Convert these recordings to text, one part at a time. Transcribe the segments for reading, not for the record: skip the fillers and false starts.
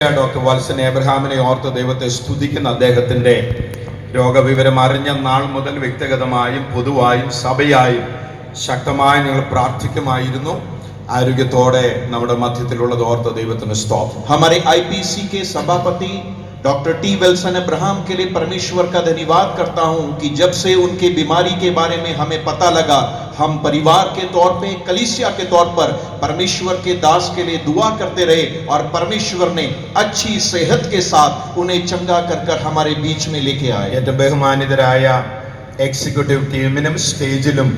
Doctor Valsan എബ്രഹാമിനെ ഓർത്ത് ദൈവത്തെ സ്തുതിക്കുന്ന അദ്ദേഹത്തിന്റെ രോഗവിവരം അറിഞ്ഞ നാൾ മുതൽ വ്യക്തിഗതമായും പൊതുവായും സഭയായും ശക്തമായി ഞങ്ങൾ പ്രാർത്ഥിക്കുമായിരുന്നു. ആരോഗ്യത്തോടെ നമ്മുടെ മധ്യത്തിലുള്ളത് ഓർത്ത് ദൈവത്തിന് സ്തോത്രം. हमारे आईपीसी के सभापति डॉक्टर टी विल्सन अब्राहम के लिए परमेश्वर का धन्यवाद करता हूं कि जब से उनके बीमारी के बारे में हमें पता लगा, हम परिवार के तौर पे, कलीसिया के तौर पर परमेश्वर के दास के लिए दुआ करते रहे और परमेश्वर ने अच्छी सेहत के साथ उन्हें चंगा कर हमारे बीच में लेके आए. ഏറ്റവും ബഹുമാനിതരായ എക്സിക്യൂട്ടീവ് ടീമിനും സ്റ്റേജിലും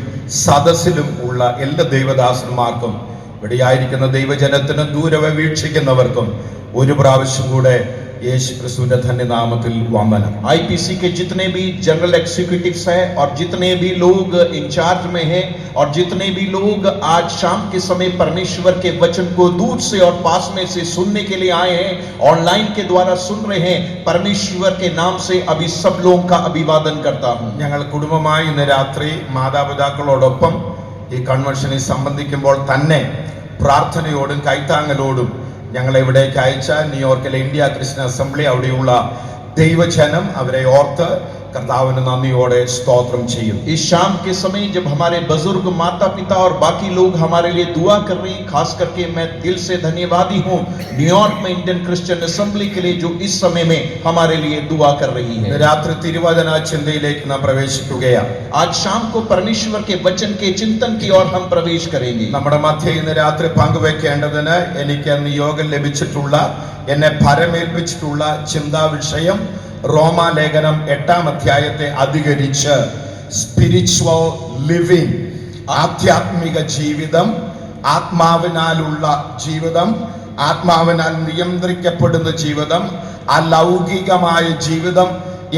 സദസ്സിലും ഉള്ള എല്ലാ ദൈവദാസന്മാർക്കും ഇവിടെയായിരിക്കുന്ന ദൈവജനത്തിനും ദൂരവെ വീക്ഷിക്കുന്നവർക്കും ഒരു പ്രാവശ്യം കൂടെ यीशु क्रिस्तु के धन्य नामത്തിൽ वंदനം. आईपीसी के जितने भी जनरल एग्जीक्यूटिव्स हैं और जितने भी लोग इंचार्ज में हैं और जितने भी लोग आज शाम के समय परमेश्वर के वचन को दूर से और पास में से सुनने के लिए आए हैं, ऑनलाइन के द्वारा सुन रहे हैं, परमेश्वर के नाम से अभी सब लोगों का अभिवादन करता हूं. ഞങ്ങൾ കുടുംബമായി ഇന്ന് രാത്രി മാതാപിതാക്കളോടൊപ്പം ഈ കൺവെൻഷനിൽ സംബന്ധിക്കുമ്പോൾ തന്നെ പ്രാർത്ഥനയോടും കൈത്താങ്ങലോടും ഞങ്ങളെ ഇവിടേക്ക് അയച്ച ന്യൂയോർക്കിലെ ഇന്ത്യ ക്രിസ്ത്യൻ അസംബ്ലി അവിടെയുള്ള ദൈവജനം അവരെ ഓർത്ത് കർത്താവിന് നന്ദിയോടെ സ്തോത്രം ചെയ്യും. इस शाम के समय जब हमारे बुजुर्ग माता पिता और बाकी लोग हमारे लिए दुआ कर रहे हैं, खास करके मैं दिल से धन्यवादी हूं न्यूयॉर्क में इंडियन क्रिश्चियन असेंबली के लिए जो इस समय में हमारे लिए दुआ कर रही है. രാത്രി തിരുവചന ചിന്തയിലേക്ക് നാം പ്രവേശിക്കുകയാണ്. आज शाम को परमेश्वर के वचन के चिंतन की ओर हम प्रवेश करेंगे. നമ്മുടെ മധ്യേ ഇന്ന് രാത്രി പങ്കുവെക്കേണ്ടതിന് എനിക്ക് നിയോഗം ലഭിച്ചിട്ടുള്ള എന്നെ ഭരമേൽപ്പിച്ചിട്ടുള്ള ചിന്താ വിഷയം റോമാലേഖനം 8-ാം അധ്യായത്തെ അധികരിച്ച് സ്പിരിച്വൽ ലിവിംഗ്, ആധ്യാത്മിക ജീവിതം, ആത്മാവിനാലുള്ള ജീവിതം, ആത്മാവിനാൽ നിയന്ത്രിക്കപ്പെടുന്ന ജീവിതം, അലൗകികമായ ജീവിതം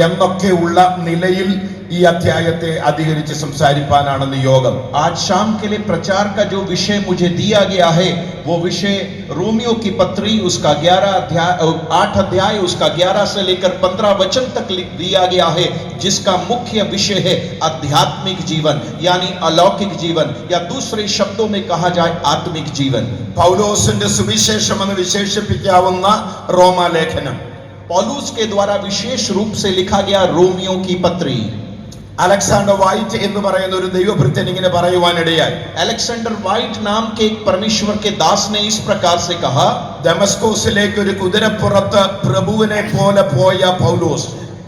എന്നൊക്കെയുള്ള നിലയിൽ ഈ അധ്യായത്തെ അധികരിച്ച് സംസാരിപ്പാനാണ് നിയോഗം. आज शाम के लिए प्रचार का जो विषय मुझे दिया गया है वो विषय रोमियो की पत्री उसका 8 अध्याय उसका 11 से लेकर 15 वचन तक दिया गया है, जिसका मुख्य विषय है आध्यात्मिक जीवन यानी अलौकिक जीवन, या दूसरे शब्दों में कहा जाए आत्मिक जीवन. പൗലോസിന്റെ സുവിശേഷം എന്ന് വിശേഷിപ്പിക്കാവുന്ന റോമാലേഖനം पौलुस के द्वारा विशेष रूप से लिखा गया रोमियो की पत्री. അലക്സാണ്ടർ വൈറ്റ് എന്ന് പറയുന്ന ഒരു ദൈവഭൃത്യൻ ഇങ്ങനെ പറയുവാനിടയായി. अलेक्जेंडर वाइट नाम के एक परमेश्वर के दास ने इस प्रकार से कहा, ദമസ്കോസിലേക്ക് ഒരു കുതിരപ്പുറത്ത് പ്രഭുവിനെ പോലെ പോയ പൗലോസ്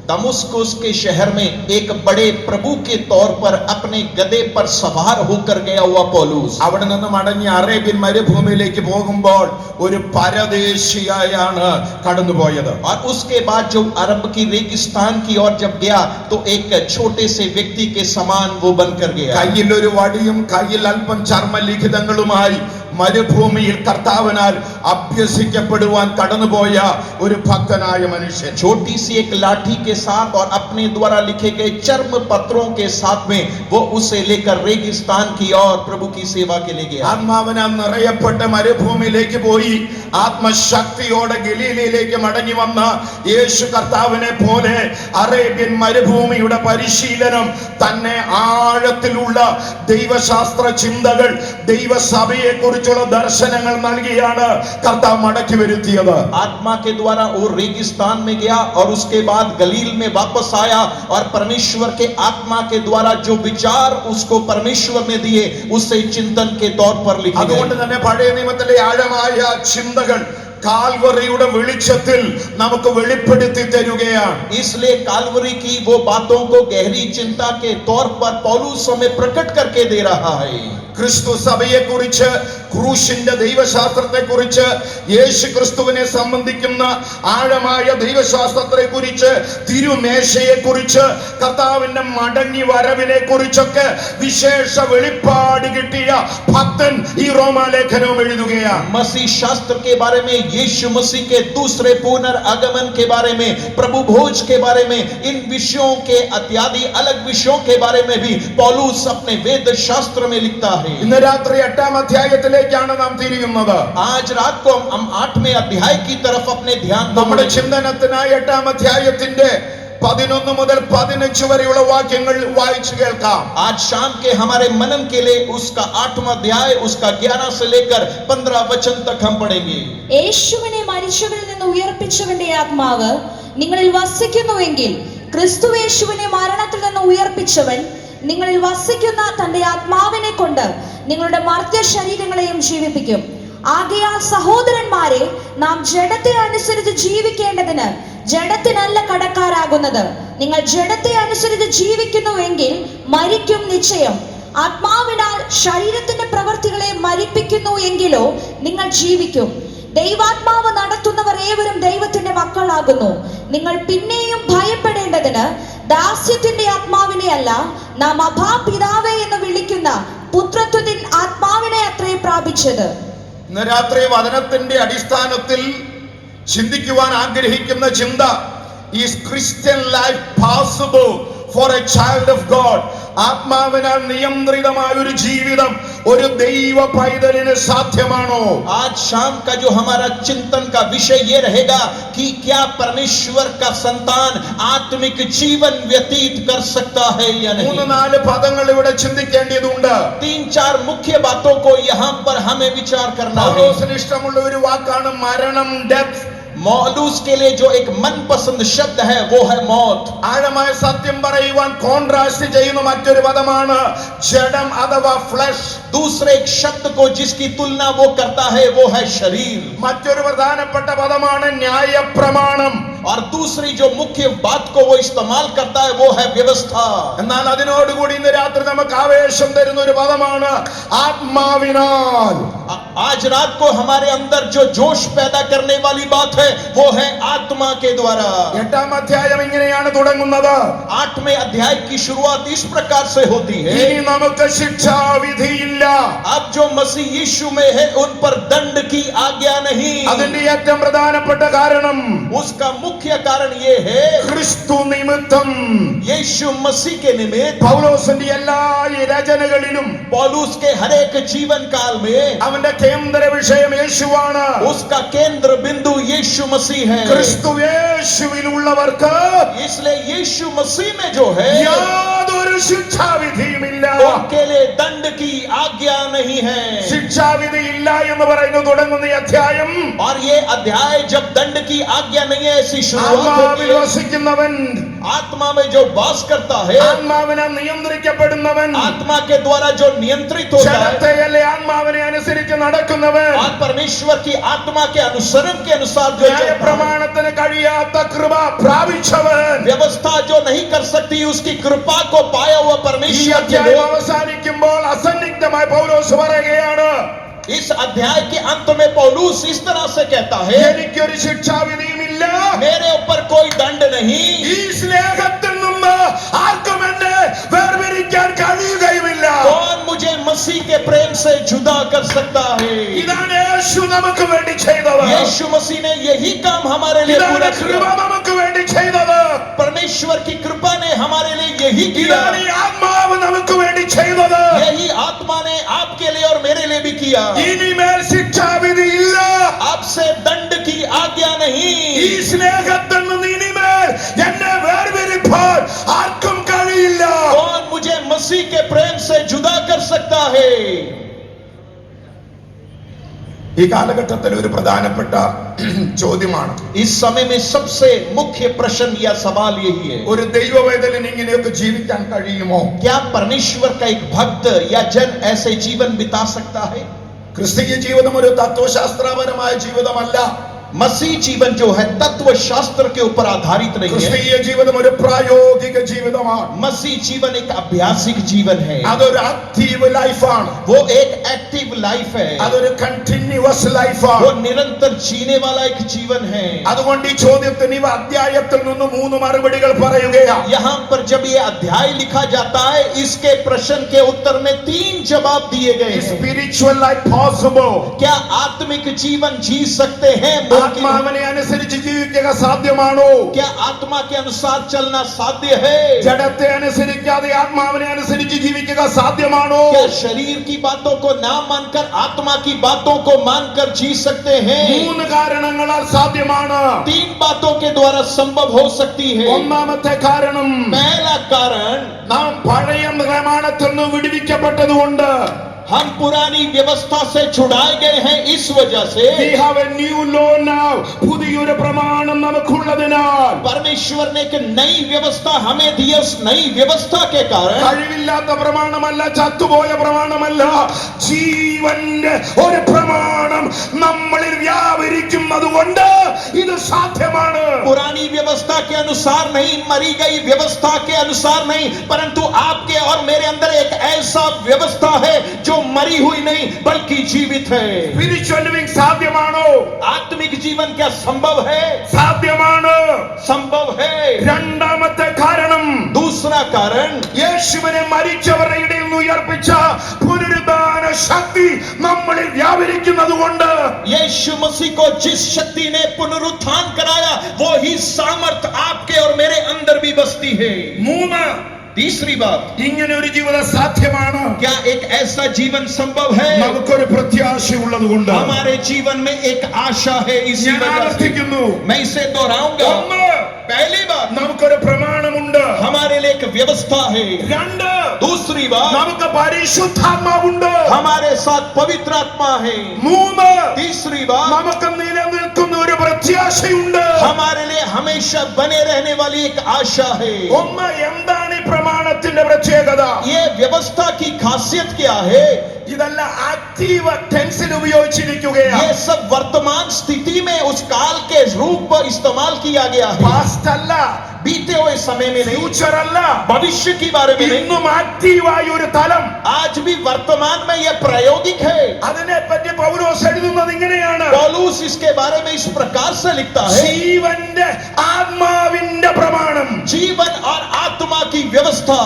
दमस्कुस के शहर में एक बड़े प्रभु के तौर पर अपने गधे पर सवार होकर गया हुआ पौलुस അവിടെ നിന്ന് മടങ്ങി അറേബ്യൻ മരുഭൂമിയിലേക്ക് പോകുമ്പോൾ ഒരു പരദേശിയായാണ് കടന്നുപോയത്. और उसके बाद जो अरब की रेगिस्तान की ओर जब गया तो एक छोटे से व्यक्ति के समान वो बनकर गया. കയ്യിൽ ഒരു വടിയും കയ്യിൽ അല്പം ചർമ്മലിഖിതങ്ങളുമായി മരുഭൂമിയിൽ കർത്താവിനാൽ അഭ്യസിക്കപ്പെടുവാൻ കടന്നുപോയ ഒരു ഭക്തനായ മനുഷ്യൻ. छोटी सी एक लाठी के साथ और अपने द्वारा लिखे गए चर्म पत्रों के साथ में वो उसे लेकर रेगिस्तान की ओर प्रभु की सेवा के लिए गया. ആത്മാവിനാൽ നിറയപ്പെട്ട മരുഭൂമിയിലേക്ക് പോയി ആത്മശക്തിയോടെ ഗലീലയിലേക്ക് മടങ്ങി വന്ന യേശു കർത്താവിനെ പോലെ അറേബ്യൻ മരുഭൂമിയുടെ പരിശീലനം തന്നെ ആഴത്തിലുള്ള ദൈവശാസ്ത്ര ചിന്തകൾ, ദൈവസഭയെ കുറിച്ചുള്ള ദർശനങ്ങൾ നൽകിയാണ് കർത്താവ് മടക്കി വരുത്തിയത്. आत्मा के द्वारा वो रेगिस्तान में गया और उसके बाद गलील में वापस आया और परमेश्वर के आत्मा के द्वारा जो विचार उसको परमेश्वर ने दिए उसे चिंतन के तौर पर लिखे. അതുകൊണ്ട് തന്നെ പഴയ നിയമത്തിലെ ആഴമായ ചിന്തകൾ കാൽവറിയുടെ വെളിച്ചത്തിൽ നമുക്ക് വെളിപ്പെടുത്തി തരുകയാണ്. इसलिए काल्वरी की वो बातों को गहरी चिंता के तौर पर पौलुस हमें प्रकट करके दे रहा है. ക്രിസ്തു സഭയെ കുറിച്ച്, ക്രൂശിന്റെ ദൈവശാസ്ത്രത്തെ കുറിച്ച്, യേശു ക്രിസ്തുവിനെ സംബന്ധിക്കുന്ന ആഴമായ ദൈവശാസ്ത്രത്തെ കുറിച്ച്, തിരുമേശയെ കുറിച്ച്, കർത്താവിന്റെ മടങ്ങി വരവിനെ കുറിച്ചൊക്കെ വിശേഷ വെളിപ്പാട് കിട്ടിയ ഭക്തൻ ഈ റോമാലേഖനം എഴുതുകയാണ്. मसीह शास्त्र के बारे में, यीशु मसीह के दूसरे पुनर्गमन के बारे में, प्रभु भोज के बारे में, इन विषयों के इत्यादि अलग विषयों के बारे में भी पौलुस अपने वेद शास्त्र में लिखता है. ഇന്ന് രാത്രി 8-ാം അധ്യായത്തിലേക്കാണ് നാം തിരിയുന്നത്. आज रात को हम 8वें अध्याय की तरफ अपने ध्यान നമ്മുടെ ചിന്തനത്തിനായി 8-ാം അധ്യായത്തിന്റെ 11 മുതൽ 15 വരെയുള്ള വാക്യങ്ങൾ വായിച്ചു കേൾക്കാം. आज शाम के हमारे मनन के लिए उसका 8वां अध्याय उसका 11 से लेकर 15 वचन तक हम पढ़ेंगे. യേശുവിനെ മരിച്ചവരിൽ നിന്ന് ഉയർപ്പിച്ചവന്റെ ആത്മാവ് നിങ്ങളിൽ വസിക്കുന്നുവെങ്കിൽ ക്രിസ്തു യേശുവിനെ മരണത്തിൽ നിന്ന് ഉയർപ്പിച്ചവൻ നിങ്ങളിൽ വസിക്കുന്ന തന്റെ ആത്മാവിനെ കൊണ്ട് നിങ്ങളുടെ മർത്യ ശരീരങ്ങളെയും ജീവിപ്പിക്കും. ആകയാൽ സഹോദരന്മാരെ, നാം ജഡത്തെ അനുസരിച്ച് ജീവിക്കേണ്ടതിന് ജഡത്തിനല്ല കടക്കാരാകുന്നത്. നിങ്ങൾ ജഡത്തെ അനുസരിച്ച് ജീവിക്കുന്നുവെങ്കിൽ മരിക്കും നിശ്ചയം. ആത്മാവിനാൽ ശരീരത്തിന്റെ പ്രവൃത്തികളെ മരിപ്പിക്കുന്നു എങ്കിലോ നിങ്ങൾ ജീവിക്കും. ദൈവാത്മാവ് നടത്തുന്നവർ ഏവരും ദൈവത്തിന്റെ മക്കളാകുന്നു. നിങ്ങൾ പിന്നെയും ഭയപ്പെടേണ്ടതിന് ദാസ്യത്തിന്റെ ആത്മാവിനെ അല്ല, നാം അഭാ പിതാവേ എന്ന് വിളിക്കുന്ന പുത്രത്വത്തിൻ ആത്മാവിനെ അത്രേ പ്രാപിച്ചത്. ഇന്ന് രാത്രി വചനത്തിന്റെ അടിസ്ഥാനത്തിൽ ചിന്തിക്കുവാൻ ആഗ്രഹിക്കുന്ന ചിന്ത, is Christian life possible for A child of God? ആത്മാവിനാൽ നിയന്ത്രിതമായ ഒരു ജീവിതം ഒരു ദൈവ പൈതലിന് സാധ്യമാണോ? आज शाम का जो हमारा चिंतन का विषय ये रहेगा कि क्या परमेश्वर का संतान आत्मिक जीवन व्यतीत कर सकता है या नहीं. 3-4 പദങ്ങൾ ഇവിടെ ചിന്തിക്കേണ്ടതുണ്ട്. 3-4 मुख्य बातों को यहाँ पर हमें विचार करना है. പൗലോസിന് ഇഷ്ടമുള്ള ഒരു വാക്കാണ് മരണം, ഡെത്ത്. मौलूस के लिए जो एक मनपसंद शब्द है वो है मौत. ആഴമായ സത്യം പറയുവാൻ കോൺട്രാസ്റ്റ് ചെയ്യുന്ന മറ്റൊരു പദമാണ് ജഡം അഥവാ ഫ്ലഷ്. दूसरे एक शब्द को जिसकी तुलना वो करता है वो है शरीर. മറ്റൊരു പ്രധാനപ്പെട്ട പദമാണ് ന്യായപ്രമാണം. और दूसरी जो मुख्य बात को वो इस्तेमाल करता है वो है व्यवस्था. എന്നാൽ അതിനോടുകൂടി ഇന്ന് രാത്രി നമുക്ക് ആവേശം തരുന്ന ഒരു പദമാണ് ആത്മാവിനാൽ. आज रात को हमारे अंदर जो जोश पैदा करने वाली बात है वो है आत्मा के द्वारा. 8-ാം അധ്യായം ഇങ്ങനെയാണ് തുടങ്ങുന്നത്. 8वें अध्याय की शुरुआत इस प्रकार से होती है. ഇനി നമുക്ക് ശിക്ഷാവിധിയില്ല. अब जो मसीह यीशु में है उन पर दंड की आज्ञा नहीं. അതിന്റെ ഏറ്റവും പ്രധാനപ്പെട്ട കാരണം उसका मुख्य कारण ये है ക്രിസ്തു നിമിത്തം. यीशु मसीह के निमित्त പൗലോസിന്റെ എല്ലാ ഈ രചനകളിലും पौलुस के हर एक जीवन काल में അവന്റെ കേന്ദ്ര വിഷയം യേശുവാണ്. उसका केंद्र बिंदु यीशु मसीह है. ക്രിസ്തു യേശുവിലുള്ളവർക്ക് इसलिए यीशु मसीह में जो है യാതൊരു ശിക്ഷാവിധിയുമില്ല. उनके लिए दंड की आज्ञा नहीं है. ശിക്ഷാവിധി ഇല്ല എന്ന് പറയുന്നു തുടങ്ങുന്ന ഈ അധ്യായം. और ये अध्याय जब दंड की आज्ञा नहीं है ऐसी शुरुआत होती ആത്മാവിൽ है. വസിക്കുന്നവൻ, आत्मा में जो वास करता है, ആത്മാവിനാൽ നിയന്ത്രിക്കപ്പെടുന്നവൻ, आत्मा के द्वारा जो नियंत्रित होता है ജഡത്തെയല്ലേ ആത്മാവിനെ അനുസരിച്ച് നടക്കുന്നവൻ, और परमेश्वर की आत्मा के अनुसरण के अनुसार जो चलता है, ന്യായപ്രമാണത്തിന് കഴിയാത്ത കൃപ പ്രാപിച്ചവൻ. व्यवस्था जो नहीं कर सकती उसकी कृपा को पाया हुआ ഈ परमेश्वर के അധ്യായം लोग. അവസാനിക്കുമ്പോൾ അസന്നിഗ്ധമായി പൗലോസ് പറയുകയാണ്, इस अध्याय के अंत में पौलुस इस तरह से कहता है, എനിക്കൊരു ശിക്ഷാവിധിയുമില്ല. मेरे ऊपर कोई दंड नहीं. ഈ സ്നേഹത്തിൽ നിന്ന് ആർക്കും എന്നെ വേർപിരിക്കാൻ കഴിയുകയുമില്ല. कौन मुझे मसीह के प्रेम से जुदा कर सकता है? ഇതാണ് യേശു നമുക്ക് വേണ്ടി ചെയ്തത്. यीशु मसीह ने यही काम हमारे लिए ഇതാണ് पूरा കൃപ किया. നമുക്ക് വേണ്ടി ചെയ്തത്. परमेश्वर की कृपा ने हमारे लिए यही किया. ഇതാണ് ഈ ആത്മാവ് നമുക്ക് വേണ്ടി ചെയ്തത്. यही आत्मा ने आपके लिए और मेरे लिए भी किया. ഇനിമേൽ ശിക്ഷാവിധി ഇല്ല. अब से दंड की आज्ञा ഈ नहीं. സ്നേഹത്തിൽ നിന്ന് ഇനിമേൽ എന്നെ വേർപിരിപ്പാൻ ആർക്കും കഴിയില്ല. कौन मुझे मसीह के प्रेम से जुदा कर सकता है? ഈ കാലഘട്ടത്തിൽ ഒരു പ്രധാനപ്പെട്ട ചോദ്യമാണ്, इस समय में सबसे मुख्य प्रश्न या सवाल यही है, ഒരു ദൈവവേദലിന് ഇങ്ങനെയൊക്കെ ജീവിക്കാൻ കഴിയുമോ? क्या परमेश्वर का एक भक्त या जन ऐसे जीवन बिता सकता है? ക്രിസ്തീയ ജീവിതം ഒരു തത്വശാസ്ത്രപരമായ ജീവിതമല്ല. मसीह जीवन जो है तत्व शास्त्र के ऊपर आधारित नहीं है. ക്രിസ്തീയ ജീവിതം ഒരു പ്രായോഗിക ജീവിതമാണ്. मसीह जीवन एक अभ्यासिक जीवन है. അതൊരു ആക്റ്റീവ് ലൈഫാണ്. वो एक एक्टिव लाइफ है. അതൊരു കണ്ടിന്യൂവസ് ലൈഫാണ്. वो निरंतर जीने वाला एक जीवन है. അതുകൊണ്ട് ഈ ചോദ്യത്തിന് ഈ അധ്യായത്തിൽ നിന്ന് 3 മറുപടികൾ പറയുകയാണ്. यहाँ पर जब ये अध्याय लिखा जाता है इसके प्रश्न के उत्तर में 3 जवाब दिए गए हैं. Spiritual life possible? क्या आत्मिक जीवन जी सकते हैं? ആത്മാവിനെ അനുസരിച്ച് ജീവിക്കുക സാധ്യമാണോ? क्या आत्मा के अनुसार चलना साध्य है? ജഡത്തെ അനുസരിക്കാതെ ആത്മാവിനെ അനുസരിച്ച് ജീവിക്കുക സാധ്യമാണോ? क्या शरीर की बातों को ना मानकर आत्मा की बातों को मानकर जी सकते हैं? മൂന്ന് കാരണങ്ങളാൽ സാധ്യമാണ്. 3 बातों के द्वारा संभव हो सकती है. ഒന്നാമത്തെ കാരണം, पहला कारण, നാം പഴയ പ്രമാണത്തിൽ നിന്ന് വിടുവിക്കപ്പെട്ടതുകൊണ്ട്. हम पुरानी व्यवस्था से छुड़ाए गए हैं. इस वजह से We have a new law now. പുതിയൊരു പ്രമാണം നമുക്കുള്ളതിനാൽ परमेश्वर ने एक नई व्यवस्था हमें दी. उस नई व्यवस्था के कारण കഴിവില്ലാത്ത പ്രമാണമല്ല, ചത്തുപോയ പ്രമാണമല്ല, ജീവന്റെ ഒരു പ്രമാണം നമ്മളിൽ വ്യാപരിക്കുന്നത് കൊണ്ട് ഇത് സാധ്യമാണ്. पुरानी व्यवस्था के अनुसार नहीं, मरी गई व्यवस्था के अनुसार नहीं, परंतु आपके और मेरे अंदर एक ऐसा व्यवस्था है जो मरी हुई नहीं बल्कि जीवित है. സ്പിരിച്വൽ ലിവിംഗ് സാധ്യമാണോ? आत्मिक जीवन क्या संभव है? സാധ്യമാണ്. संभव है. രണ്ടാമത്തെ കാരണം, दूसरा कारण, യേശുവിനെ മരിച്ചവരുടെ ഇടയിൽ നിന്ന് ഉയർപ്പിച്ച പുനരുദ്ധാന ശക്തി നമ്മളിൽ വ്യാപരിക്കുന്നത് കൊണ്ട് यीशु मसीह को जिस शक्ति ने पुनरुत्थान कराया वो ही सामर्थ आपके और मेरे अंदर भी बसती है. മൂന്ന്, तीसरी बात, ഇങ്ങനെ ഒരു ജീവിതം സാധ്യമാണ്. क्या एक ऐसा जीवन संभव है? നമുക്കൊരു പ്രത്യാശയുള്ളത് കൊണ്ട് हमारे जीवन में एक आशा है. इसी ഞാൻ वजह से ആവർത്തിക്കുന്നു. मैं इसे दोहराऊंगा. ഒന്ന്, पहली बात, നമുക്കൊരു പ്രമാണമുണ്ട്. हमारे लिए एक व्यवस्था है. രണ്ട്, दूसरी बात, നമുക്ക് പരിശുദ്ധാത്മാവുണ്ട്. हमारे साथ पवित्र आत्मा है. മൂന്ന്, तीसरी बात, നമുക്ക് നിലനിൽക്കുന്ന ഒരു പ്രത്യാശയുണ്ട്. हमारे लिए हमेशा बने रहने वाली एक आशा है. ഒന്ന്, എന്താണ് ഈ പ്രമാണത്തിന്റെ പ്രത്യേകത? ये व्यवस्था की खासियत क्या है? ഇതല്ല ആക്റ്റീവ് ടെൻസിൽ ഉപയോഗിച്ചിരിക്കുകയാണ്. ये सब वर्तमान स्थिति में उस काल के रूप पर इस्तेमाल किया गया है. പാസ്റ്റ് അല്ല, बीते हुए समय में नहीं, ഫ്യൂച്ചർ അല്ല, भविष्य की बारे में नहीं. ഇന്നും ആക്റ്റീവായ ഒരു തലം. आज भी वर्तमान में यह प्रायोगिक है. അതിനെപ്പറ്റി പൗലോസ് എഴുതുന്നത് ഇങ്ങനെയാണ്: पौलुस इसके बारे में इस प्रकार से लिखता है, ജീവന്റെ ആത്മാവിന്റെ പ്രമാണം. जीवन और आत्मा की व्यवस्था.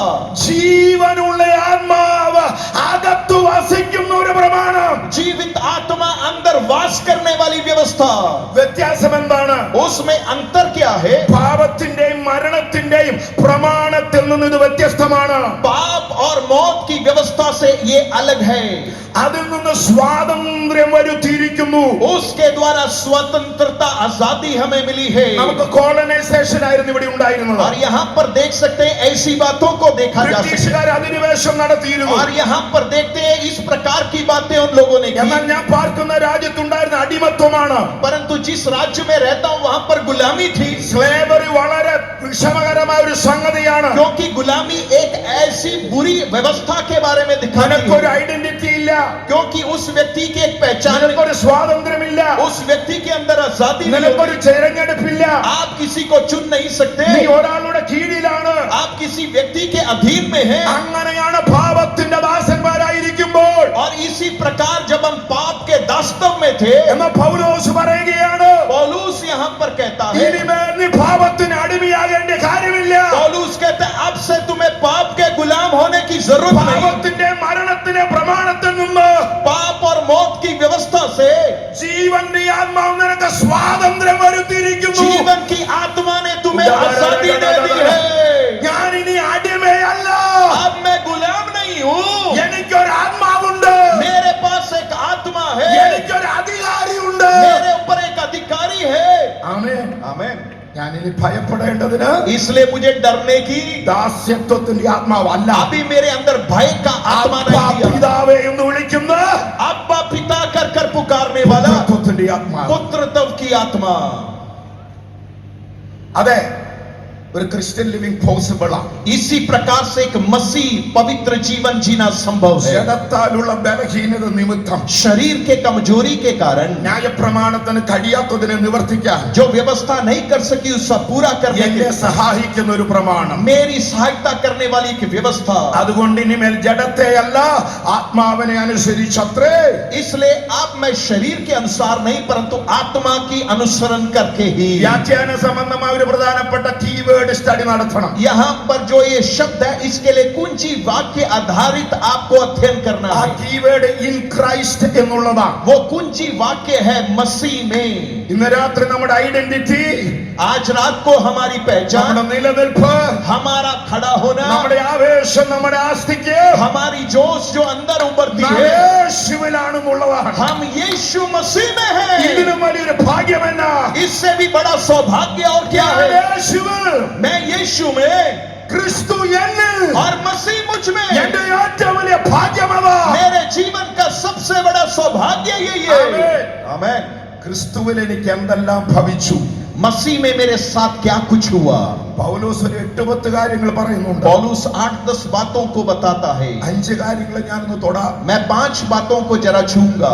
ജീവനുള്ള ആത്മാവ് അകത്തു വസിക്കുന്ന ഒരു പ്രമാണം. जीवित आत्मा अंदर वास करने वाली व्यवस्था. വ്യത്യാസം എന്താണ്? उसमें अंतर क्या है? പാപത്തിന്റെയും മരണത്തിന്റെയും പ്രമാണത്തിൽ നിന്ന് ഇത് വ്യത്യസ്തമാണ്. पाप और मौत की व्यवस्था से ये अलग है. അതിൽ നിന്ന് സ്വാതന്ത്ര്യം വരുത്തിയിരിക്കുന്നു. उसके द्वारा स्वतंत्रता, आजादी हमें मिली है. നമുക്ക് കോളനൈസേഷൻ ആയിരുന്നു ഇവിടെ ഉണ്ടായിരുന്നത്. और यहाँ पर देख सकते हैं ऐसी बातों को देखा जा सकता ബ്രിട്ടീഷുകാർ അധിനിവേശം है. നടത്തിയിരുന്നു. और यहाँ पर देखते हैं इस प्रकार की बातें उन लोगों ने എന്നാൽ की. ഞാൻ പാർക്കുന്ന രാജ്യത്തുണ്ടായിരുന്ന അടിമത്വമാണ്. परंतु जिस राज्य में रहता हूँ वहाँ पर गुलामी थी. സ്ലേവറി വളരെ വിഷമകരമായ ഒരു സംഗതിയാണ്. क्योंकि गुलामी एक ऐसी बुरी व्यवस्था के बारे में दिखाती നിനക്കൊരു है. ഐഡന്റിറ്റി ഇല്ല, क्योंकि उस व्यक्ति की एक पहचान नहीं. നിനക്കൊരു സ്വാതന്ത്ര്യമില്ല, उस व्यक्ति के अंदर आजादी नहीं നിനക്കൊരു होती. തിരഞ്ഞെടുപ്പില്ല. आप किसी को चुन नहीं सकते. നീ ഒരാളുടെ കീഴിലാണ്. आप किसी व्यक्ति के अधीन में हैं. അങ്ങനെയാണ് പാപത്തിന്റെ ദാസന്മാരായിരിക്കുമ്പോൾ. और इसी प्रकार जब हम पाप के दास्तव में थे, എന്ന പൗലോസ് പറയുകയാണ്, पौलुस यहाँ पर कहता है, ഇനിമേൽ നീ പാപത്തിന് അടിമയാകേണ്ട കാര്യമില്ല. पौलुस कहते हैं अब से तुम्हें पाप के गुलाम होने की जरूरत नहीं. പാപത്തിന്റെ മരണത്തിന്റെ പ്രമാണത്തിൽ നിന്ന് पाप और मौत की व्यवस्था से ജീവന്റെ ആത്മാവ് നിനക്ക് സ്വാതന്ത്ര്യം വരുത്തിയിരിക്കുന്നു. जीवन की आत्मा ने तुम्हें आजादी दे दी है. ഞാൻ ഇനി അടിമയല്ല, अब मैं गुलाम नहीं हूँ. എനിക്കൊരു ആത്മാവുണ്ട്, मेरे पास एक आत्मा है. എനിക്കൊരു അധികാരിയുണ്ട്. मेरे ऊपर एक अधिकारी है. ആമേൻ. आमीन. ഞാനിനി ഭയപ്പെടേണ്ടതിന് इसलिए मुझे डरने की, ദാസ്യത്വത്തിന്റെ ആത്മാവല്ല, अभी मेरे अंदर भय का आत्मा അപ്പാ नहीं दिया. പിതാവേ എന്ന് വിളിക്കുന്ന अब्बा पिता कर कर पुकारने वाला പുത്രത്വത്തിന്റെ ആത്മാവ്. पुत्रत्व की आत्मा. അതെ, ഒരു ക്രിസ്ത്യൻ ലിവിംഗ് പോസിബിൾ ആണ്. इसी प्रकार से एक मसीह पवित्र जीवन जीना संभव है. ജഡത്താലുള്ള ബലഹീനത നിമിത്തം शरीर के कमजोरी के कारण ന്യായപ്രമാണത്തിന് കഴിയാത്തതിനെ നിവർത്തിക്കാൻ जो व्यवस्था नहीं कर सकी उसका पूरा करने എന്നെ के സഹായിക്കുന്ന ഒരു പ്രമാണം. मेरी सहायता करने वाली एक व्यवस्था. അതുകൊണ്ട് ഇനിമേൽ ജഡത്തെയല്ല ആത്മാവിനെ അനുസരിച്ചത്രേ. इसलिए आप मैं शरीर के अनुसार नहीं परंतु आत्मा की अनुसरण करके ही. വ്യാഖ്യാന സംബന്ധമായ ഒരു പ്രധാനപ്പെട്ട കീവേഡ് കീവേഡ് സ്റ്റഡി നടത്തണം. यहाँ पर जो ये शब्द है इसके लिए कुंजी वाक्य आधारित आपको अध्ययन करना ആ है. കീവേഡ് ഇൻ ക്രൈസ്റ്റ് എന്നുള്ളതാണ്. वो कुंजी वाक्य है मसीह में. ഇന്ന് രാത്രി നമ്മുടെ ഐഡന്റിറ്റി, आज रात को हमारी पहचान, നമ്മുടെ നിലനിൽപ്പ്, हमारा खड़ा होना, നമ്മുടെ ആവേശം, നമ്മുടെ ആസ്തിക്ക് हमारी जोश जो अंदर उभरती നാം है, യേശുവിലാണെന്നുള്ളതാണ്. हम यीशु मसीह में हैं. ഇതിനും വലിയൊരു ഭാഗ്യമെന്ന इससे भी बड़ा सौभाग्य और क्या है? യേശുവിൽ, मैं यीशु में ക്രിസ്തു എന്നിൽ, और मसीह मुझ में. എന്റെ ഏറ്റവും വലിയ ഭാഗ്യമതാ. मेरे जीवन का सबसे बड़ा सौभाग्य यही है. आमीन. आमीन. ക്രിസ്തുവിൽ എനിക്ക് എന്തെല്ലാം ഭവിച്ചു. मसीह में मेरे साथ क्या कुछ हुआ. പൗലോസ് ഒരു 8-10 കാര്യങ്ങൾ പറയുന്നുണ്ട്. पौलुस 8-10 बातों को बताता है. 5 കാര്യങ്ങൾ ഞാനൊന്ന് തൊടാം. मैं 5 बातों को जरा छूंगा.